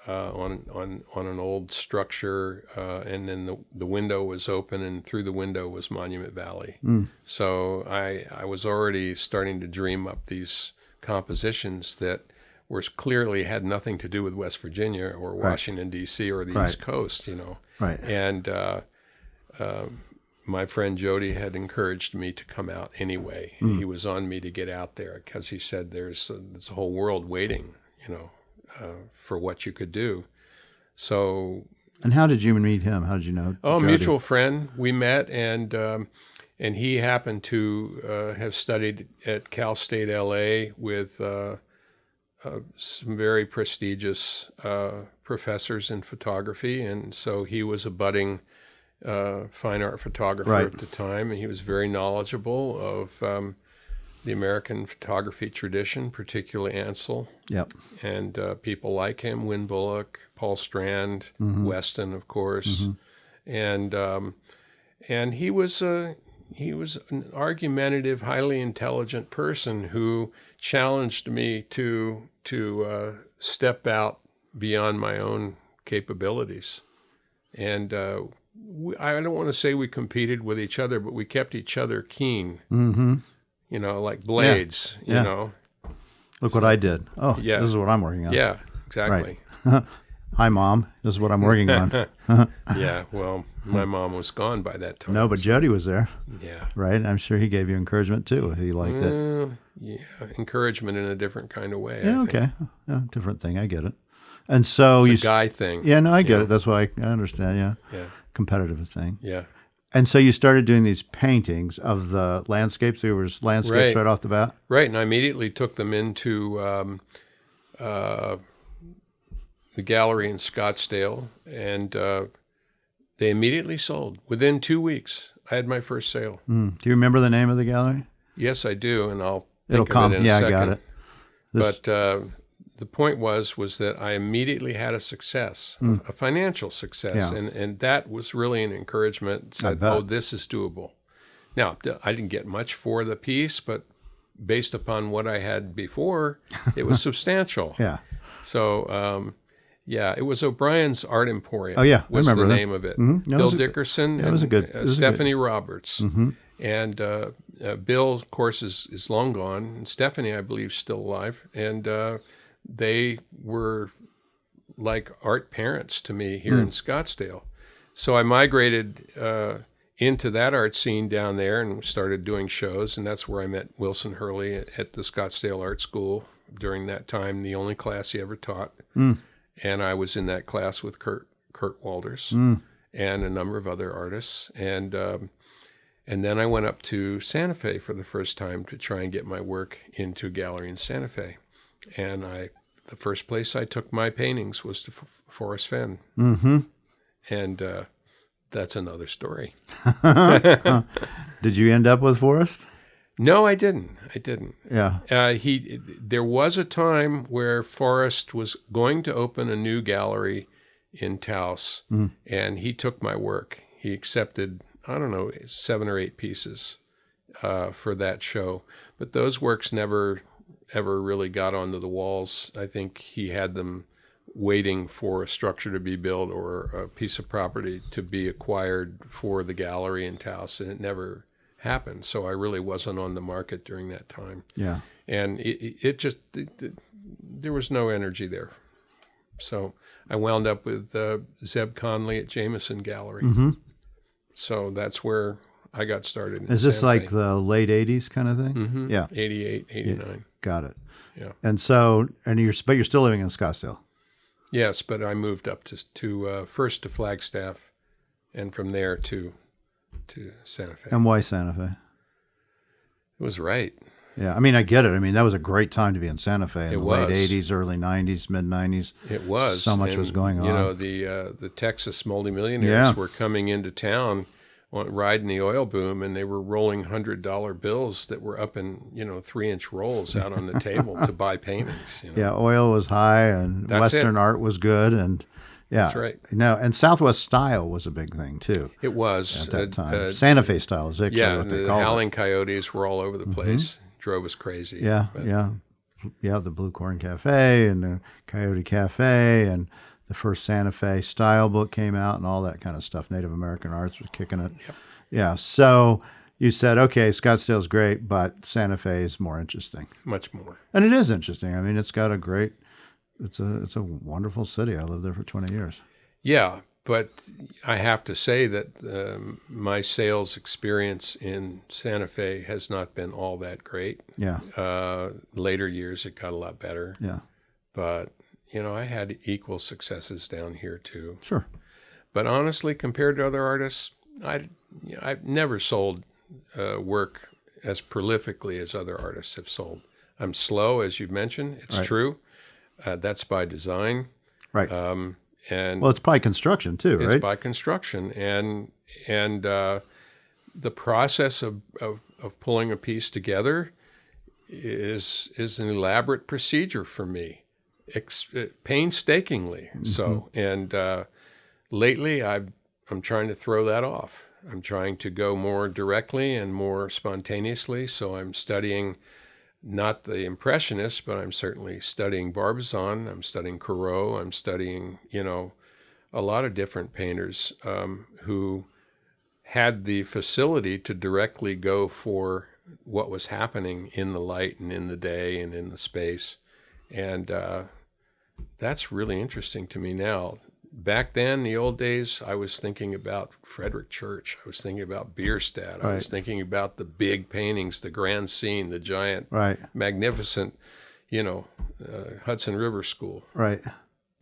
on an old structure, and then the window was open, and through the window was Monument Valley. So I was already starting to dream up these compositions that clearly had nothing to do with West Virginia or Washington, D.C. or the East Coast, Right. And my friend Jody had encouraged me to come out anyway. He was on me to get out there because he said there's a whole world waiting, for what you could do. So. And how did you meet him? How did you know? Oh, Jody? mutual friend. We met, and he happened to have studied at Cal State LA with some very prestigious professors in photography, and so he was a budding fine art photographer at the time, and he was very knowledgeable of the American photography tradition, particularly Ansel, Yep. and people like him, Win Bullock, Paul Strand, Weston, of course, and he was an argumentative, highly intelligent person who challenged me to step out beyond my own capabilities. And I don't want to say we competed with each other, but we kept each other keen. Mm-hmm. You know, like blades. Yeah. You know. Look what I did. Oh, Yeah. This is what I'm working on. Yeah, exactly. Right. Hi, Mom. This is what I'm working on. Yeah. Well, my mom was gone by that time. No, but Jody was there, Yeah. right? I'm sure he gave you encouragement too. He liked it. Yeah, encouragement in a different kind of way. Yeah, I think. okay. Yeah, different thing. I get it. And so It's a guy thing. Yeah, no, I get Yeah. it. That's why I understand. Yeah. Yeah. Competitive thing. Yeah. And so you started doing these paintings of the landscapes. There was landscapes right off the bat. Right, and I immediately took them into the gallery in Scottsdale, and they immediately sold. Within 2 weeks, I had my first sale. Do you remember the name of the gallery? Yes, I do, and I'll It'll think come. of it in a Yeah, second. I got it. But the point was that I immediately had a success, a financial success, Yeah. and that was really an encouragement. Said, bet. oh, this is doable. Now, I didn't get much for the piece, but based upon what I had before, it was substantial. Yeah. So, yeah, it was O'Brien's Art Emporium. Oh, yeah, I was remember the that. name of it. Mhm. That Bill was a- Dickerson that and was a good- it was a good- Stephanie Roberts. And Bill, of course, is long gone. And Stephanie, I believe, is still alive. And they were like art parents to me here in Scottsdale. So I migrated into that art scene down there and started doing shows. And that's where I met Wilson Hurley at the Scottsdale Art School during that time, the only class he ever taught. And I was in that class with Kurt Walders and a number of other artists. And then I went up to Santa Fe for the first time to try and get my work into a gallery in Santa Fe. And the first place I took my paintings was to Forest Fen. And that's another story. Did you end up with Forrest? No, I didn't. Yeah. There was a time where Forrest was going to open a new gallery in Taos, and he took my work. He accepted, I don't know, 7 or 8 pieces for that show. But those works never ever really got onto the walls. I think he had them waiting for a structure to be built or a piece of property to be acquired for the gallery in Taos, and it never happened. So I really wasn't on the market during that time. Yeah. And it just, there was no energy there. So I wound up with Zeb Conley at Jameson Gallery. So that's where I got started. Is this like the late 80s kind of thing? Yeah. 88, 89. Yeah. Got it. Yeah. And so, but you're still living in Scottsdale. Yes, but I moved up to first to Flagstaff, and from there to Santa Fe. And why Santa Fe? It was right. Yeah, I mean, I get it. I mean, that was a great time to be in Santa Fe in It the was. late 80s, early 90s, mid 90s. It was. So much And, was going on. You know, the Texas multimillionaires Yeah. were coming into town riding the oil boom, and they were rolling $100 bills that were up in 3-inch rolls out on the table to buy paintings. Yeah, oil was high, and That's Western it. art was good, and yeah, That's right. No, and Southwest style was a big thing too It was at that time. Santa Fe style is actually yeah, what they the call it. howling coyotes were all over the place. Drove us crazy. Yeah, But yeah, the Blue Corn Cafe and the Coyote Cafe and the first Santa Fe style book came out and all that kind of stuff. Native American arts was kicking it. Yep. Yeah, so you said, okay, Scottsdale's great, but Santa Fe is more interesting. much more. And it is interesting. I mean, it's got a great, it's a wonderful city. I lived there for 20 years. Yeah, but I have to say that my sales experience in Santa Fe has not been all that great. Yeah, Later years, it got a lot better. yeah, But, I had equal successes down here, too. sure. But honestly, compared to other artists, I've never sold work as prolifically as other artists have sold. I'm slow, as you've mentioned. It's Right. true. That's by design. Right. And Well, it's probably construction too, it's right? by construction. And the process of pulling a piece together is an elaborate procedure for me, painstakingly so. And lately, I'm trying to throw that off. I'm trying to go more directly and more spontaneously. So I'm studying not the Impressionists, but I'm certainly studying Barbizon. I'm studying Corot. I'm studying, a lot of different painters who had the facility to directly go for what was happening in the light and in the day and in the space. And that's really interesting to me now. Back then, the old days, I was thinking about Frederick Church. I was thinking about Bierstadt. I was thinking about the big paintings, the grand scene, the giant, magnificent, Hudson River School. Right.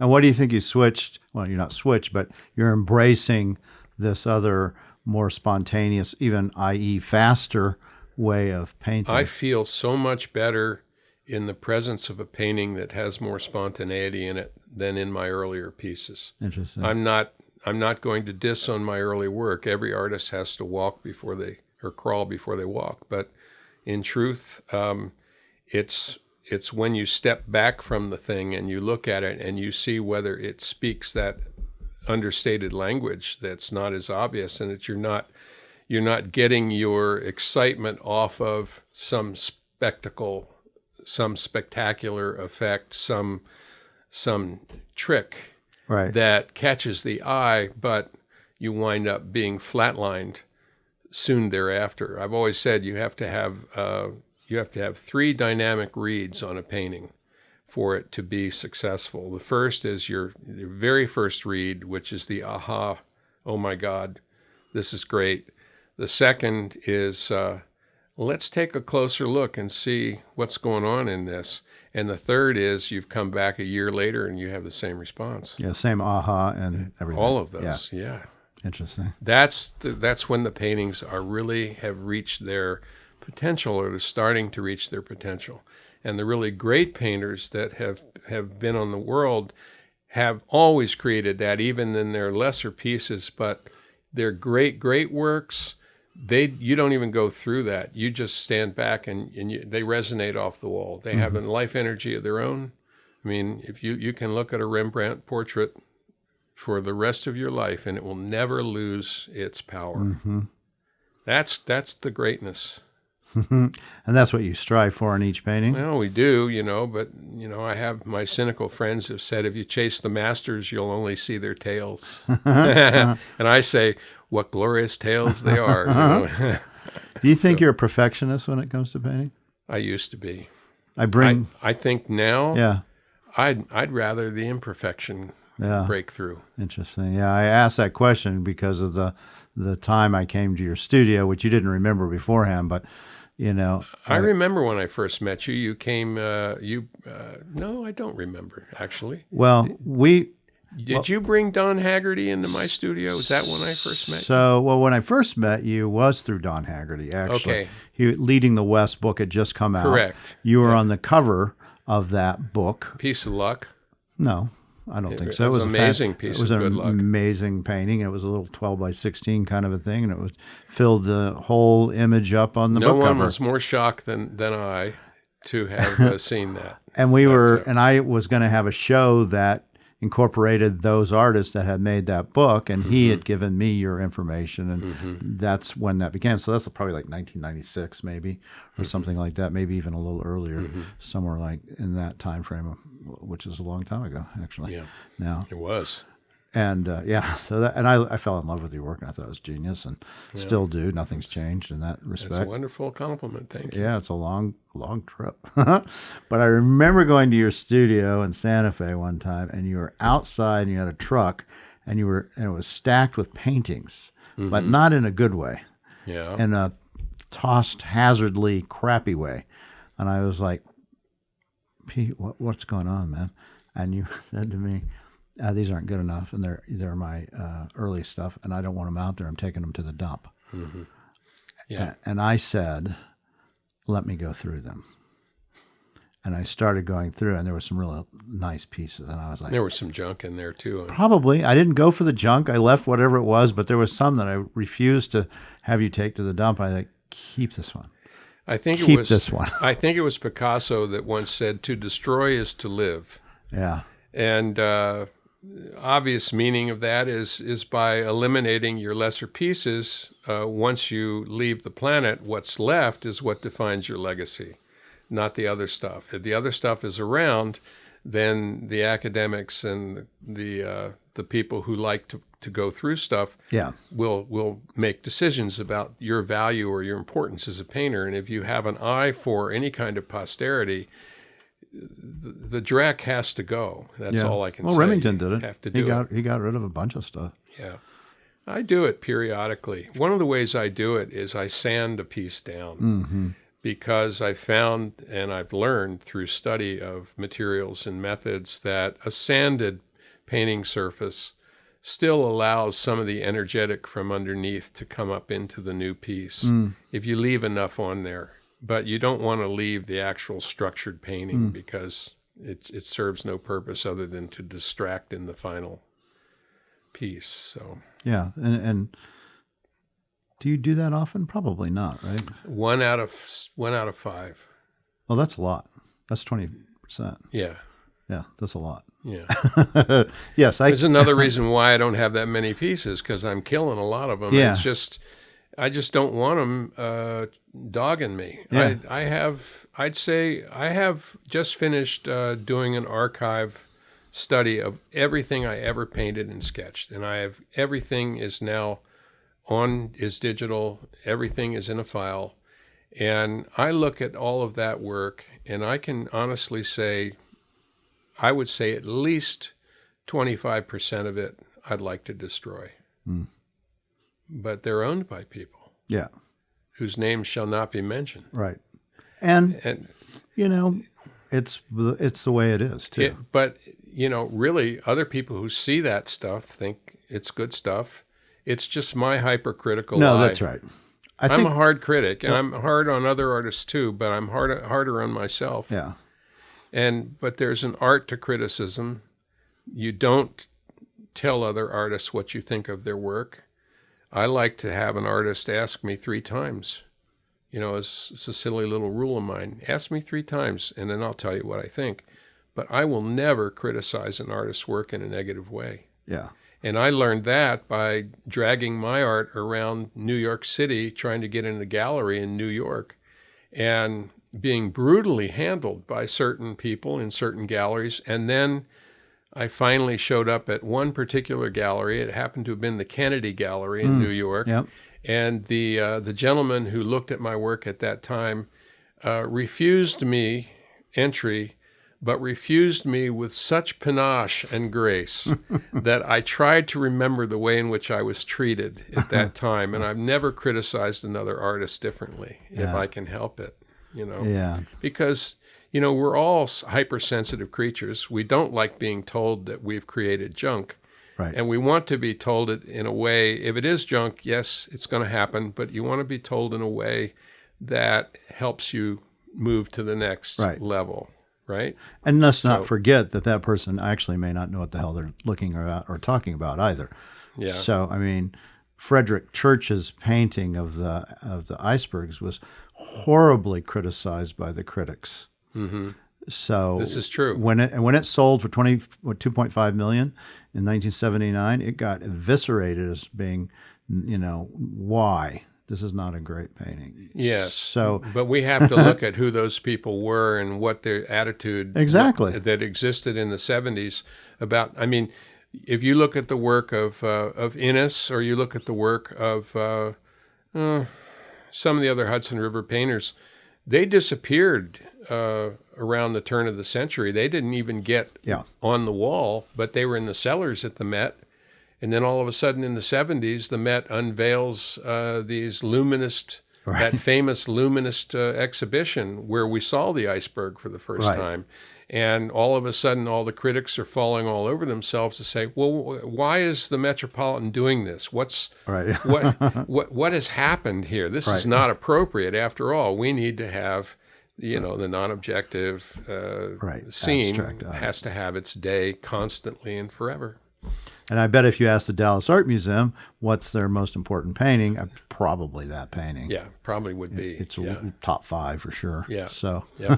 And what do you think you switched? Well, you're not switched, but you're embracing this other, more spontaneous, even i.e. faster way of painting. I feel so much better in the presence of a painting that has more spontaneity in it than in my earlier pieces. Interesting. I'm not going to diss on my early work. Every artist has to walk before they, or crawl before they walk. But in truth, it's when you step back from the thing and you look at it and you see whether it speaks that understated language that's not as obvious, and that you're not getting your excitement off of some spectacle, some spectacular effect, some trick that catches the eye, but you wind up being flatlined soon thereafter. I've always said you have to have 3 dynamic reads on a painting for it to be successful. The first is your very first read, which is the aha, oh my God, this is great. The second is let's take a closer look and see what's going on in this. And the third is you've come back a year later and you have the same response. Yeah, same aha and everything. All of those, yeah. Interesting. That's when the paintings have reached their potential, or they're starting to reach their potential. And the really great painters that have been on the world have always created that, even in their lesser pieces. But their great works, you don't even go through that. You just stand back and they resonate off the wall. They have a life energy of their own. I mean, if you can look at a Rembrandt portrait for the rest of your life and it will never lose its power. That's the greatness. And that's what you strive for in each painting? Well, we do, but, I have my cynical friends have said, if you chase the masters, you'll only see their tails. And I say, what glorious tales they are. Do you think you're a perfectionist when it comes to painting? I used to be. I think now, yeah, I'd rather the imperfection break through. Interesting. Yeah, I asked that question because of the time I came to your studio, which you didn't remember beforehand, but I remember when I first met you. You came. No, I don't remember actually. Well, Did you bring Don Haggerty into my studio? Was that when I first met you? So, when I first met you was through Don Haggerty, actually. Okay. Leading the West book had just come out. Correct. You were on the cover of that book. Piece of luck. No, I don't think so. It was an amazing piece of good luck. It was an amazing painting. It was a little 12 by 16 kind of a thing, and it filled the whole image up on the book cover. No one was more shocked than I to have seen that. And and I was going to have a show that incorporated those artists that had made that book, and he had given me your information, and that's when that began. So that's probably like 1996 maybe, or something like that, maybe even a little earlier, somewhere like in that time frame, which is a long time ago, actually. Yeah, now it was. And so I fell in love with your work, and I thought it was genius, and still do. Nothing's changed in that respect. That's a wonderful compliment. Thank you. Yeah, it's a long trip. But I remember going to your studio in Santa Fe one time, and you were outside, and you had a truck, and it was stacked with paintings, but not in a good way. Yeah. In a tossed, hazardly crappy way. And I was like, Pete, what's going on, man? And you said to me, these aren't good enough, and they're my early stuff, and I don't want them out there. I'm taking them to the dump. Yeah. And I said, let me go through them. And I started going through, and there were some really nice pieces, and I was like, there was some junk in there too. Probably. I didn't go for the junk. I left whatever it was, but there was some that I refused to have you take to the dump. I like, keep this one. I think keep this one. I think it was Picasso that once said, "To destroy is to live." Yeah. And obvious meaning of that is by eliminating your lesser pieces. Once you leave the planet, what's left is what defines your legacy, not the other stuff. If the other stuff is around, then the academics and the people who like to go through stuff will make decisions about your value or your importance as a painter. And if you have an eye for any kind of posterity, the Drac has to go. That's all I can say. Well, Remington did it. Have to do He got rid of a bunch of stuff. Yeah. I do it periodically. One of the ways I do it is I sand a piece down because I found and I've learned through study of materials and methods that a sanded painting surface still allows some of the energetic from underneath to come up into the new piece if you leave enough on there. But you don't want to leave the actual structured painting because it serves no purpose other than to distract in the final piece. So yeah, and do you do that often? Probably not, right? One out of 5. Well, that's a lot. That's 20%. Yeah. Yeah, that's a lot. Yeah. Yes, There's another reason why I don't have that many pieces because I'm killing a lot of them. Yeah. It's just I just don't want them dogging me. Yeah. I'd say I have just finished doing an archive study of everything I ever painted and sketched, and everything is now is digital. Everything is in a file, and I look at all of that work, and I can honestly say, I would say at least 25% of it I'd like to destroy. But they're owned by people. Yeah. Whose names shall not be mentioned. Right. And you know, it's the way it is too. But you know, really, other people who see that stuff think it's good stuff. It's just my hypercritical eye. That's right. I'm a hard critic, and I'm hard on other artists too, but I'm harder on myself. Yeah. But there's an art to criticism. You don't tell other artists what you think of their work. I like to have an artist ask me 3 times. You know, it's a silly little rule of mine. Ask me 3 times, and then I'll tell you what I think. But I will never criticize an artist's work in a negative way. Yeah. And I learned that by dragging my art around New York City, trying to get in a gallery in New York, and being brutally handled by certain people in certain galleries. And then I finally showed up at one particular gallery. It happened to have been the Kennedy Gallery in New York. Yep. And the gentleman who looked at my work at that time refused me entry, but refused me with such panache and grace that I tried to remember the way in which I was treated at that time. And I've never criticized another artist differently if I can help it, you know. Yeah. Because, you know, we're all hypersensitive creatures. We don't like being told that we've created junk. Right. And we want to be told it in a way, if it is junk, yes, it's going to happen, but you want to be told in a way that helps you move to the next level, right? And let's not forget that person actually may not know what the hell they're looking or talking about either. Yeah. So, I mean, Frederick Church's painting of the icebergs was horribly criticized by the critics. Mm-hmm. So this is true. When it sold for $2.5 million in 1979, it got eviscerated as being, you know, why? This is not a great painting. Yes. So, but we have to look at who those people were and what their attitude that existed in the 70s about. I mean, if you look at the work of Innes, or you look at the work of some of the other Hudson River painters, they disappeared around the turn of the century. They didn't even get on the wall, but they were in the cellars at the Met. And then all of a sudden in the 70s, the Met unveils these luminist, that famous luminist exhibition where we saw the iceberg for the first time. And all of a sudden, all the critics are falling all over themselves to say, well, why is the Metropolitan doing this? What has happened here? This is not appropriate. After all, we need to have, you know, the non-objective scene has to have its day constantly and forever. And I bet if you ask the Dallas Art Museum what's their most important painting, probably that painting. Yeah, probably would be. It's yeah. top 5 for sure. Yeah. So Yeah.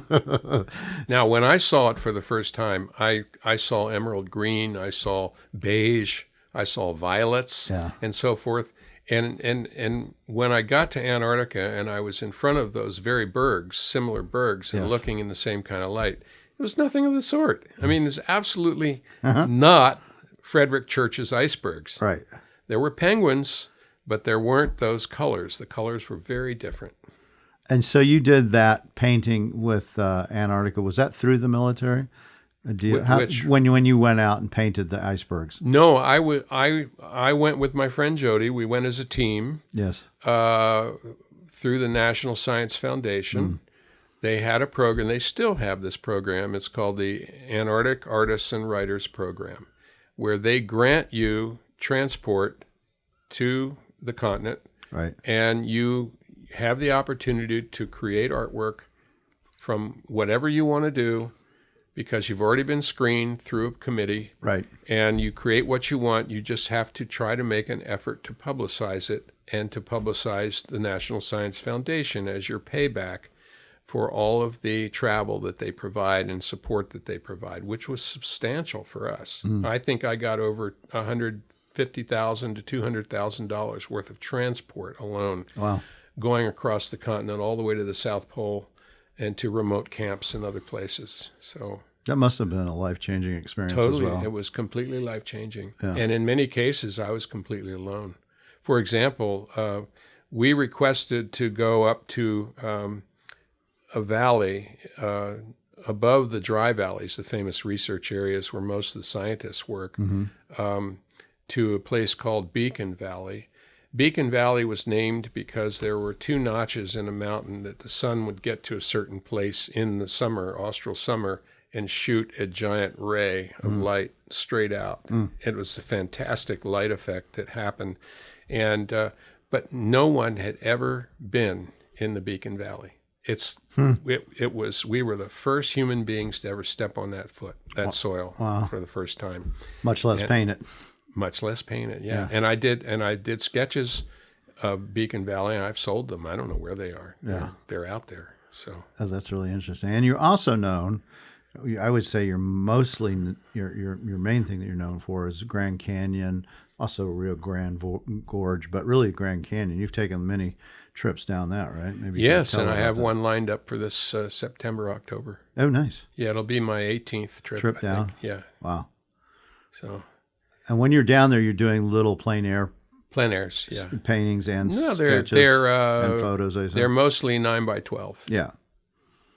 Now, when I saw it for the first time, I saw emerald green, I saw beige, I saw violets, Yeah. and so forth. And when I got to Antarctica and I was in front of those very bergs, similar bergs, and Yes. looking in the same kind of light, it was nothing of the sort. I mean, it was absolutely not Frederick Church's icebergs. right. There were penguins, but there weren't those colors. The colors were very different. And so you did that painting with Antarctica. Was that through the military? Which- when you went out and painted the icebergs? No, I went with my friend Jody. We went as a team Yes. through the National Science Foundation. They had a program. They still have this program. It's called the Antarctic Artists and Writers Program, where they grant you transport to the continent, Right. and you have the opportunity to create artwork from whatever you want to do, because you've already been screened through a committee, Right. and you create what you want. You just have to try to make an effort to publicize it and to publicize the National Science Foundation as your payback for all of the travel that they provide and support that they provide, which was substantial for us. I think I got over $150,000 to $200,000 worth of transport alone, Wow. going across the continent all the way to the South Pole and to remote camps and other places. So That must have been a life-changing experience totally, as well. it was completely life-changing. Yeah. And in many cases, I was completely alone. For example, we requested to go up to a valley above the dry valleys, the famous research areas where most of the scientists work, to a place called Beacon Valley. Beacon Valley was named because there were 2 notches in a mountain that the sun would get to a certain place in the summer, austral summer, and shoot a giant ray of light straight out. It was a fantastic light effect that happened. And but no one had ever been in the Beacon Valley. It was, we were the first human beings to ever step on that soil for the first time. Much less paint it. Much less painted, yeah. And I did sketches of Beacon Valley, and I've sold them. I don't know where they are. Yeah. They're out there. So Oh, that's really interesting. And you're also known, I would say you're mostly, your main thing that you're known for is Grand Canyon, also Rio Grande Gorge, but really Grand Canyon. You've taken many trips down that, right? Maybe you can yes, tell and I about have that. one lined up for this September, October. Oh, nice. Yeah, it'll be my 18th trip. I Down? think. Yeah. Wow. So And when you're down there, you're doing little plein air plein airs. Yeah. paintings and No, sketches and photos, I they're think. mostly 9x12. Yeah.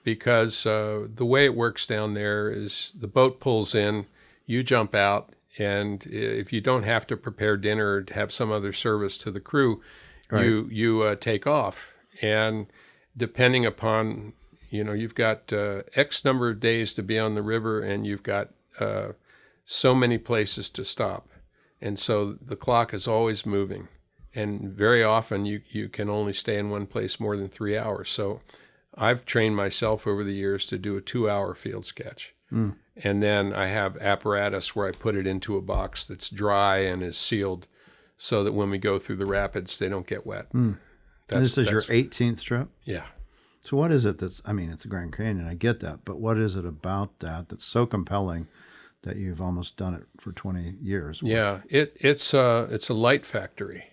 Because the way it works down there is the boat pulls in, you jump out, and if you don't have to prepare dinner or have some other service to the crew, Right. you take off. And depending upon, you've got X number of days to be on the river, and you've got so many places to stop. And so the clock is always moving. And very often you can only stay in one place more than 3 hours. So I've trained myself over the years to do a 2-hour field sketch. And then I have apparatus where I put it into a box that's dry and is sealed so that when we go through the rapids, they don't get wet. This is your 18th trip? Yeah. So what is it it's the Grand Canyon, I get that, but what is it about that that's so compelling that you've almost done it for 20 years? Yeah, it's a light factory,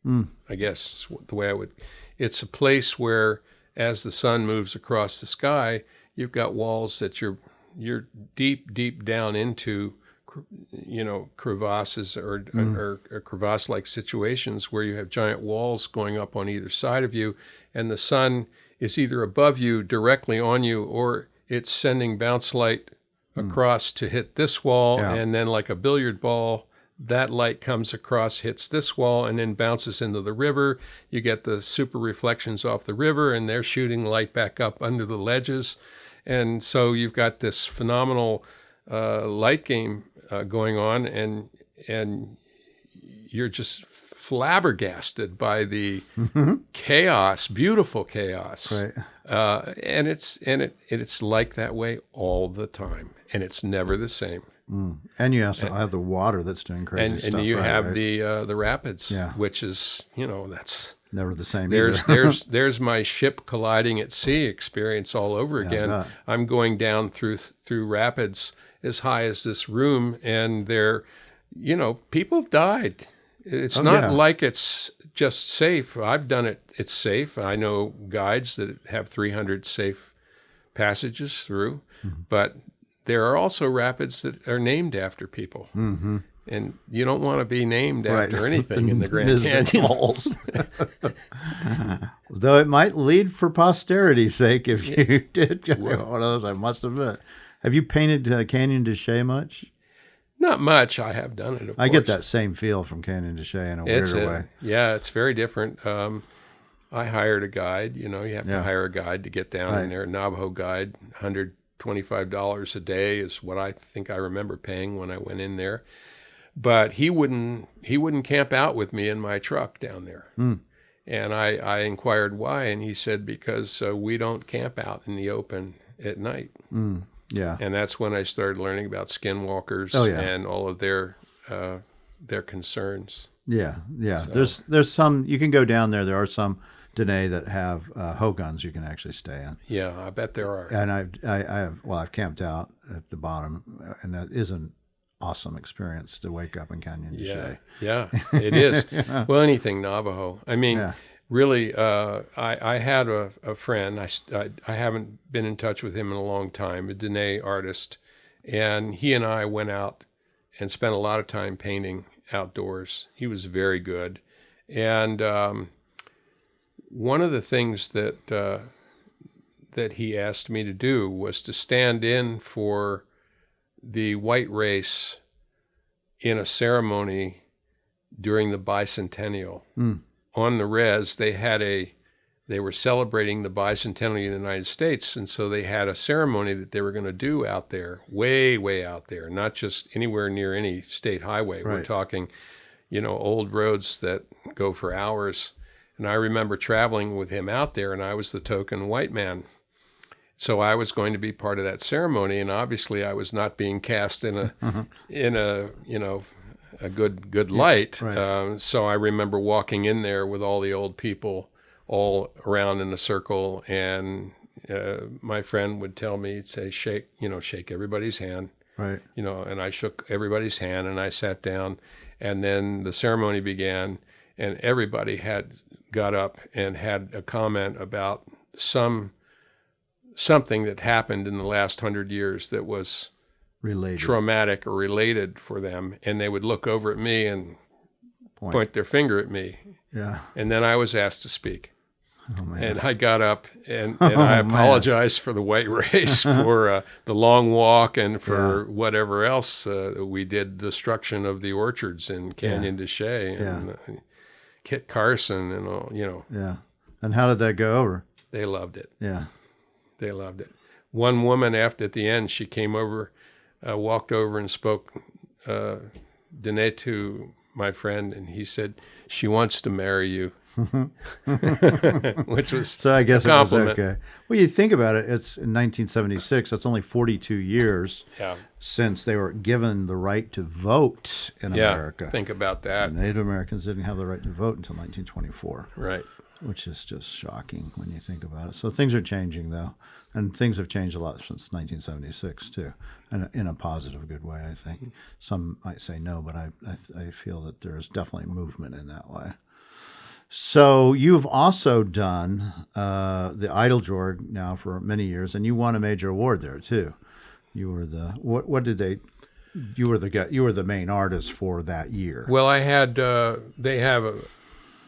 I guess is the way I would. It's a place where as the sun moves across the sky, you've got walls that you're deep down into, crevasses or crevasse-like situations where you have giant walls going up on either side of you, and the sun is either above you, directly on you, or it's sending bounce light across to hit this wall, and then like a billiard ball, that light comes across, hits this wall, and then bounces into the river. You get the super reflections off the river, and they're shooting light back up under the ledges. And so you've got this phenomenal light game going on, and you're just flabbergasted by the chaos, beautiful chaos. Right. And it's like that way all the time, and it's never the same. And you also have the water that's doing crazy stuff. And you have right? the rapids, Yeah. which is, that's Never the same there's either. there's my ship colliding at sea experience all over again. bet. I'm going down through rapids as high as this room, and people have died. It's not like it's just safe. I've done it. It's safe. I know guides that have 300 safe passages through, but there are also rapids that are named after people. Mm-hmm. And you don't want to be named after anything in the Grand Nisbet Canyon. Falls. Though it might lead for posterity's sake if you did get one of those, I must admit. Have you painted Canyon de Chelly much? Not much. I have done it, of I course. get that same feel from Canyon de Chelly in a weirder way. Yeah, it's very different. I hired a guide. You have to hire a guide to get down in there. A Navajo guide, $125 a day is what I think I remember paying when I went in there. But he wouldn't camp out with me in my truck down there. And I inquired why, and he said, because we don't camp out in the open at night. Yeah. And that's when I started learning about skinwalkers and all of their concerns. Yeah. So. There's some, you can go down there. There are some, Dene, that have hogans you can actually stay in. Yeah, I bet there are. And I've camped out at the bottom, and that is an awesome experience to wake up in Canyon de Chelly. Yeah, it is. Well, anything Navajo. I mean, really, I had a friend. I haven't been in touch with him in a long time, a Dene artist, and he and I went out and spent a lot of time painting outdoors. He was very good, and one of the things that he asked me to do was to stand in for the white race in a ceremony during the bicentennial. On the res, they were celebrating the bicentennial of the United States, and so they had a ceremony that they were going to do out there, way, way out there, not just anywhere near any state highway. Right. We're talking, old roads that go for hours. And I remember traveling with him out there, and I was the token white man. So I was going to be part of that ceremony, and obviously I was not being cast in a good light. Right. So I remember walking in there with all the old people all around in a circle, and my friend would tell me, he'd say, shake everybody's hand. Right. And I shook everybody's hand, and I sat down, and then the ceremony began, and everybody had got up and had a comment about something that happened in the last 100 years that was related, traumatic or related for them, and they would look over at me and point their finger at me. Yeah. And then I was asked to speak. Oh, man. And I got up and I apologized for the white race, for the long walk, and for whatever else we did, destruction of the orchards in Canyon de Chelly and Kit Carson and all, Yeah. And how did that go over? They loved it. Yeah. They loved it. One woman, at the end, she came over, walked over and spoke Dene to my friend, and he said, she wants to marry you. Which was so I guess a compliment. It was okay. Well, you think about it, it's in 1976. That's only 42 years since they were given the right to vote in America. Think about that. Native Americans didn't have the right to vote until 1924. Right. Which is just shocking when you think about it. So things are changing, though, and things have changed a lot since 1976 too, and in a positive, good way, I think. Some might say no, but I feel that there's definitely movement in that way. So you've also done the Eiteljorg now for many years, and you won a major award there too. You were the You were the main artist for that year. Well, I had they have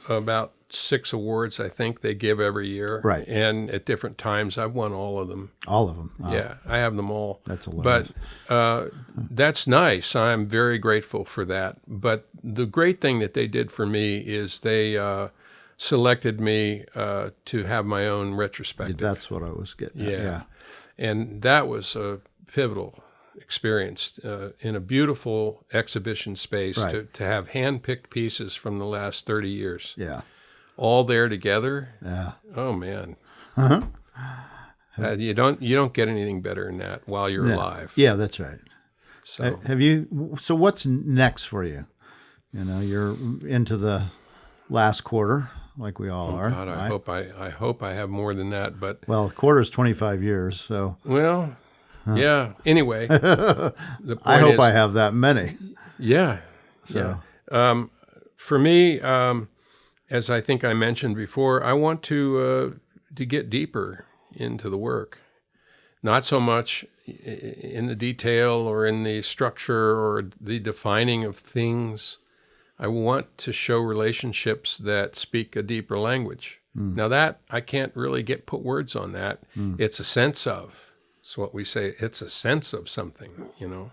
about 6 awards, I think they give every year, right? And at different times, I've won all of them. All of them. Yeah, I have them all. That's hilarious. But that's nice. I'm very grateful for that. But the great thing that they did for me is they selected me to have my own retrospective. That's what I was getting at. Yeah. And that was a pivotal experience in a beautiful exhibition space, right, to have hand-picked pieces from the last 30 years. Yeah. All there together. Yeah. Oh man. Uh-huh. You don't get anything better than that while you're alive. Yeah, that's right. So Have you? So what's next for you? You know, you're into the last quarter, like we all are. God, I hope I have more than that. But well, a quarter is 25 years, so well, yeah. Anyway, the point I hope is, I have that many. yeah. So For me, as I think I mentioned before, I want to get deeper into the work. Not so much in the detail or in the structure or the defining of things. I want to show relationships that speak a deeper language. Now that I can't really put words on that. It's a sense of. It's what we say. It's a sense of something. You know,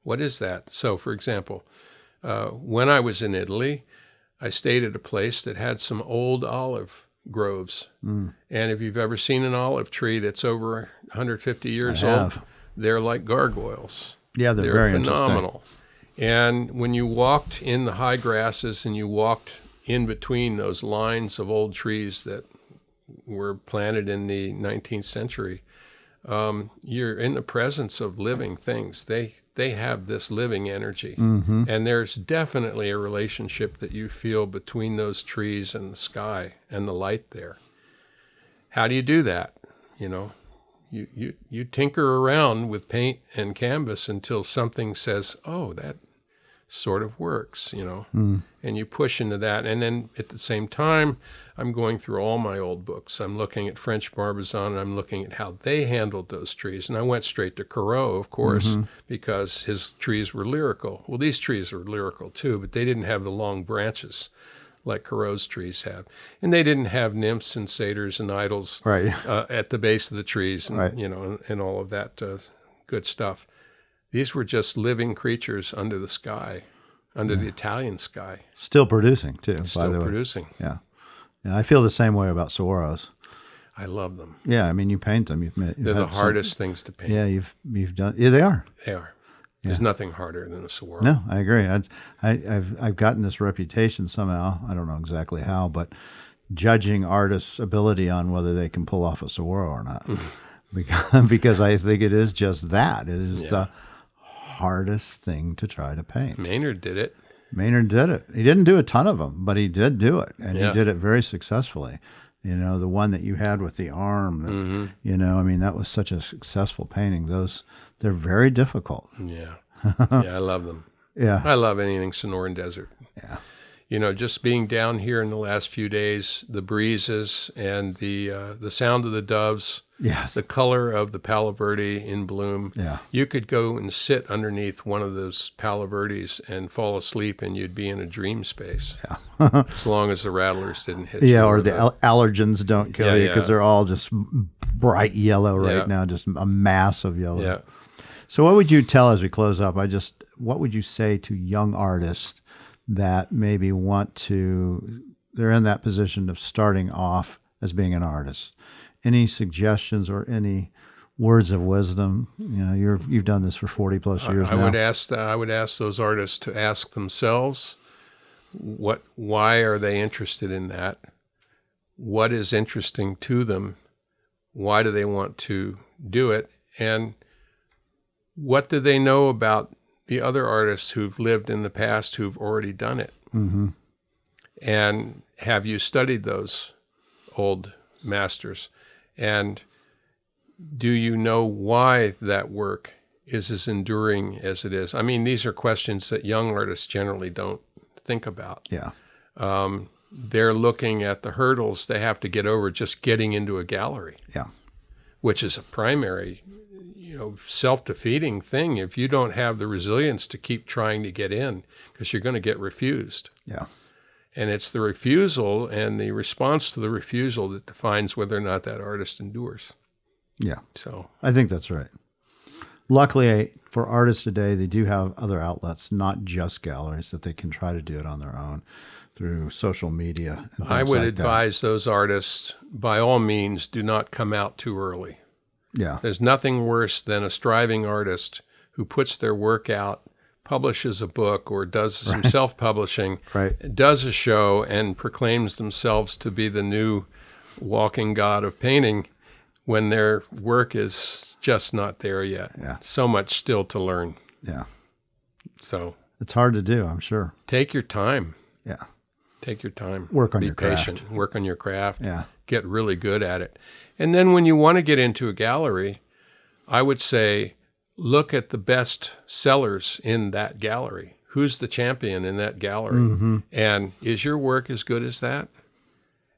what is that? So, for example, when I was in Italy, I stayed at a place that had some old olive groves. And if you've ever seen an olive tree that's over 150 years old, they're like gargoyles. Yeah, they're very phenomenal. And when you walked in the high grasses and you walked in between those lines of old trees that were planted in the 19th century, you're in the presence of living things. They have this living energy. And there's definitely a relationship that you feel between those trees and the sky and the light there. How do you do that? You know, you tinker around with paint and canvas until something says, oh, that sort of works, you know, and you push into that. And then at the same time, I'm going through all my old books. I'm looking at French Barbizon, and I'm looking at how they handled those trees. And I went straight to Corot, of course, because his trees were lyrical. Well, these trees were lyrical too, but they didn't have the long branches like Corot's trees have. And they didn't have nymphs and satyrs and idols at the base of the trees and, you know, and all of that good stuff. These were just living creatures under the sky, under the Italian sky. Still producing, too, Still by the way. producing. Yeah. I feel the same way about Saguaros. I love them. Yeah, I mean, you paint them. They're the hardest things to paint. Yeah, you've done. Yeah, they are. They are. There's nothing harder than a saguaro. No, I agree. I've gotten this reputation somehow. I don't know exactly how, but judging artists' ability on whether they can pull off a saguaro or not, because I think it is just that. It is the hardest thing to try to paint. Maynard did it. Maynard did it. He didn't do a ton of them, but he did do it, and he did it very successfully. You know, the one that you had with the arm, you know, I mean, that was such a successful painting. They're very difficult. Yeah. Yeah, I love them. Yeah. I love anything Sonoran Desert. Yeah. You know, just being down here in the last few days, the breezes and the sound of the doves, the color of the Palo Verde in bloom. Yeah. You could go and sit underneath one of those Palo Verdes and fall asleep, and you'd be in a dream space. Yeah. As long as the rattlers didn't hit you. Yeah, or the allergens don't kill you because they're all just bright yellow right now, just a mass of yellow. Yeah. So what would you tell as we close up? What would you say to young artists that maybe they're in that position of starting off as being an artist? Any suggestions or any words of wisdom? You know, you've done this for 40 plus years now. I would ask those artists to ask themselves, why are they interested in that? What is interesting to them? Why do they want to do it? And what do they know about the other artists who've lived in the past who've already done it? And have you studied those old masters? And do you know why that work is as enduring as it is? I mean, these are questions that young artists generally don't think about. Yeah. They're looking at the hurdles they have to get over just getting into a gallery. Yeah. Which is a primary, self-defeating thing if you don't have the resilience to keep trying to get in, because you're going to get refused. Yeah. And it's the refusal and the response to the refusal that defines whether or not that artist endures. Yeah. So I think that's right. Luckily, for artists today, they do have other outlets, not just galleries, that they can try to do it on their own through social media. And I would advise those artists, by all means, do not come out too early. Yeah. There's nothing worse than a striving artist who puts their work out, publishes a book or does some self-publishing, does a show and proclaims themselves to be the new walking god of painting when their work is just not there yet. Yeah. So much still to learn. Yeah. So It's hard to do, I'm sure. take your time. Yeah. Take your time. Work on Be your craft. patient. Work on your craft. Yeah. Get really good at it. And then when you want to get into a gallery, I would say look at the best sellers in that gallery. Who's the champion in that gallery? Mm-hmm. And is your work as good as that?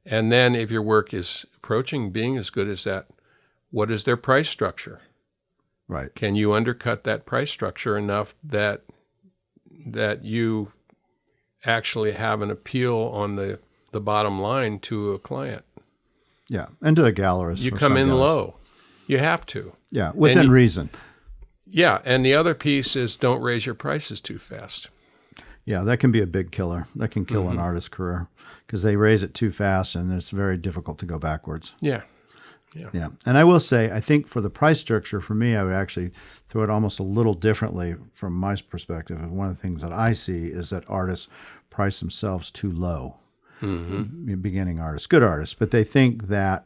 And then if your work is approaching being as good as that, what is their price structure? Right. Can you undercut that price structure enough that you actually have an appeal on the bottom line to a client? Yeah. And to a gallerist. You or come some in gallerist. low. You have to. Yeah. Within reason. Yeah, and the other piece is don't raise your prices too fast. Yeah, that can be a big killer. That can kill an artist's career because they raise it too fast and it's very difficult to go backwards. Yeah. Yeah. And I will say, I think for the price structure, for me, I would actually throw it almost a little differently from my perspective. And one of the things that I see is that artists price themselves too low. Beginning artists, good artists, but they think that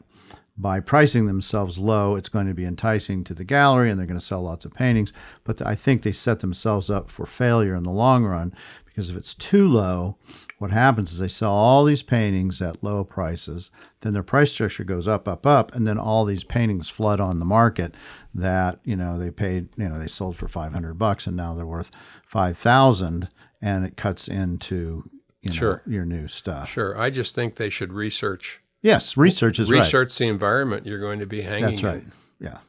by pricing themselves low, it's going to be enticing to the gallery and they're going to sell lots of paintings. But I think they set themselves up for failure in the long run because if it's too low, what happens is they sell all these paintings at low prices, then their price structure goes up, up, up, and then all these paintings flood on the market that, they paid, they sold for $500 and now they're worth $5,000 and it cuts into, your new stuff. Sure. I just think they should research. Yes, research is right. Research the environment you're going to be hanging That's right. in. Yeah.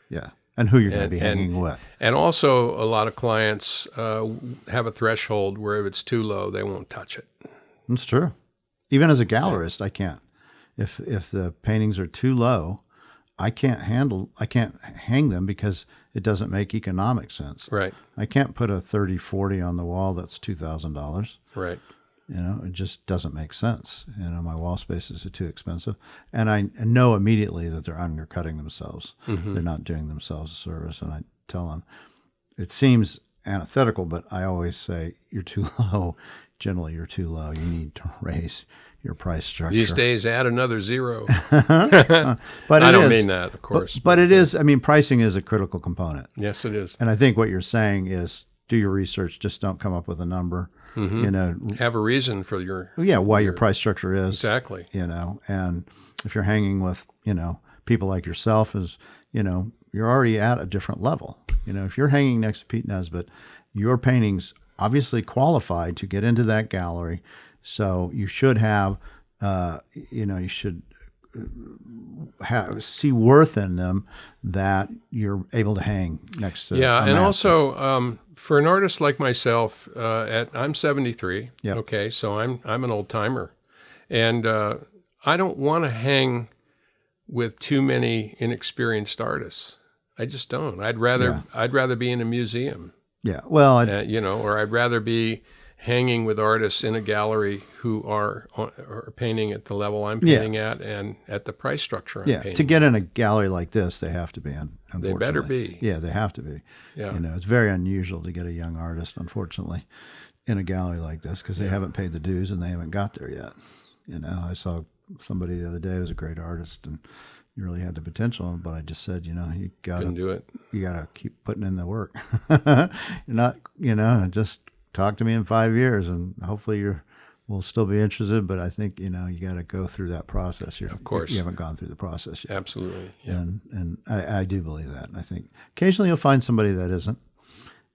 Yeah. And who you're going to be hanging with. And also, a lot of clients have a threshold where if it's too low, they won't touch it. That's true. Even as a gallerist, I can't. If the paintings are too low, I can't hang them because it doesn't make economic sense. Right. I can't put a 30-40 on the wall that's $2,000. Right. It just doesn't make sense. My wall spaces are too expensive. And I know immediately that they're undercutting themselves. They're not doing themselves a service. And I tell them, it seems antithetical, but I always say, you're too low. Generally, you're too low. You need to raise your price structure. These days, add another zero. But I don't mean that, of course. But it is, pricing is a critical component. Yes, it is. And I think what you're saying is do your research. Just don't come up with a number. Have a reason for your... why your price structure is. Exactly. And if you're hanging with, people like yourself is, you're already at a different level. If you're hanging next to Pete Nesbit, your paintings obviously qualified to get into that gallery. So you should have, you should see worth in them that you're able to hang next to. Yeah, a and master. also for an artist like myself, I'm 73. Yep. Okay, so I'm an old timer, and I don't want to hang with too many inexperienced artists. I just don't. I'd rather be in a museum. Yeah. Well, or I'd rather be hanging with artists in a gallery who are painting at the level I'm painting at and at the price structure I'm painting. To get in a gallery like this, they have to be. Unfortunately, they better be. Yeah, they have to be. Yeah. It's very unusual to get a young artist, unfortunately, in a gallery like this because they haven't paid the dues and they haven't got there yet. I saw somebody the other day who was a great artist and he really had the potential, but I just said, you gotta do it. You gotta keep putting in the work. You're not, just talk to me in 5 years and hopefully we'll still be interested. But I think, you got to go through that process. Of course. You haven't gone through the process yet. Absolutely. Yeah. And I do believe that. I think occasionally you'll find somebody that isn't,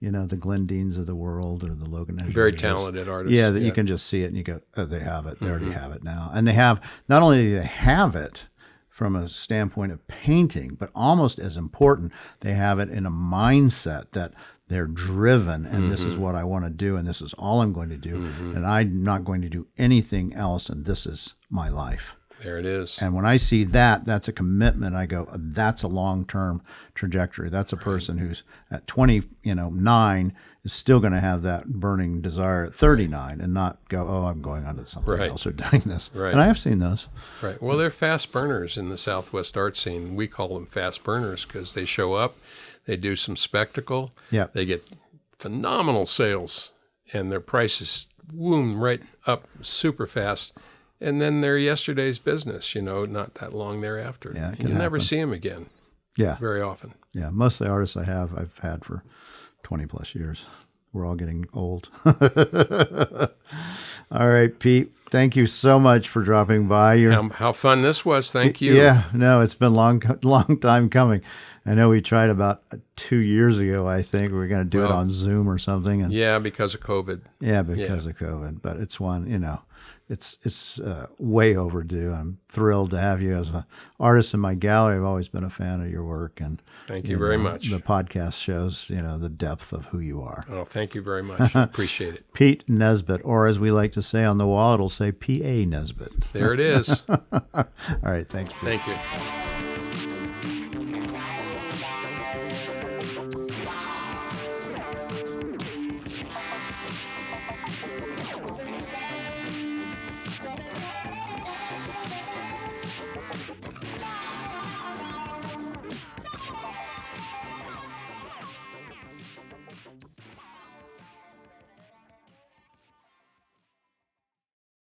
the Glenn Deans of the world or the Logan Edwards. Very talented artists. Yeah, that you can just see it and you go, oh, they have it. They already have it now. And they have, not only do they have it from a standpoint of painting, but almost as important, they have it in a mindset that they're driven and this is what I want to do and this is all I'm going to do and I'm not going to do anything else and this is my life. There it is. And when I see that, that's a commitment. I go, that's a long-term trajectory. That's a person who's at 29 is still going to have that burning desire at 39 and not go, oh, I'm going on to something else or doing this. Right. And I have seen those. Right. Well, they're fast burners in the Southwest art scene. We call them fast burners because they show up, they do some spectacle, they get phenomenal sales, and their prices boom right up super fast. And then they're yesterday's business, not that long thereafter. Yeah, you never see them again. Yeah. Very often. Yeah. Most of the artists I've had for 20 plus years. We're all getting old. All right, Pete, thank you so much for dropping by. How fun this was. Thank you. Yeah, no, it's been long time coming. I know we tried about 2 years ago, I think. We were going to do it on Zoom or something. And yeah, because of COVID. Yeah, because of COVID. But it's it's way overdue. I'm thrilled to have you as an artist in my gallery. I've always been a fan of your work. And thank you very much. The podcast shows, the depth of who you are. Oh, thank you very much. I appreciate it. Pete Nesbit, or as we like to say on the wall, it'll say P.A. Nesbit. There it is. All right, thanks, Pete. Thank you.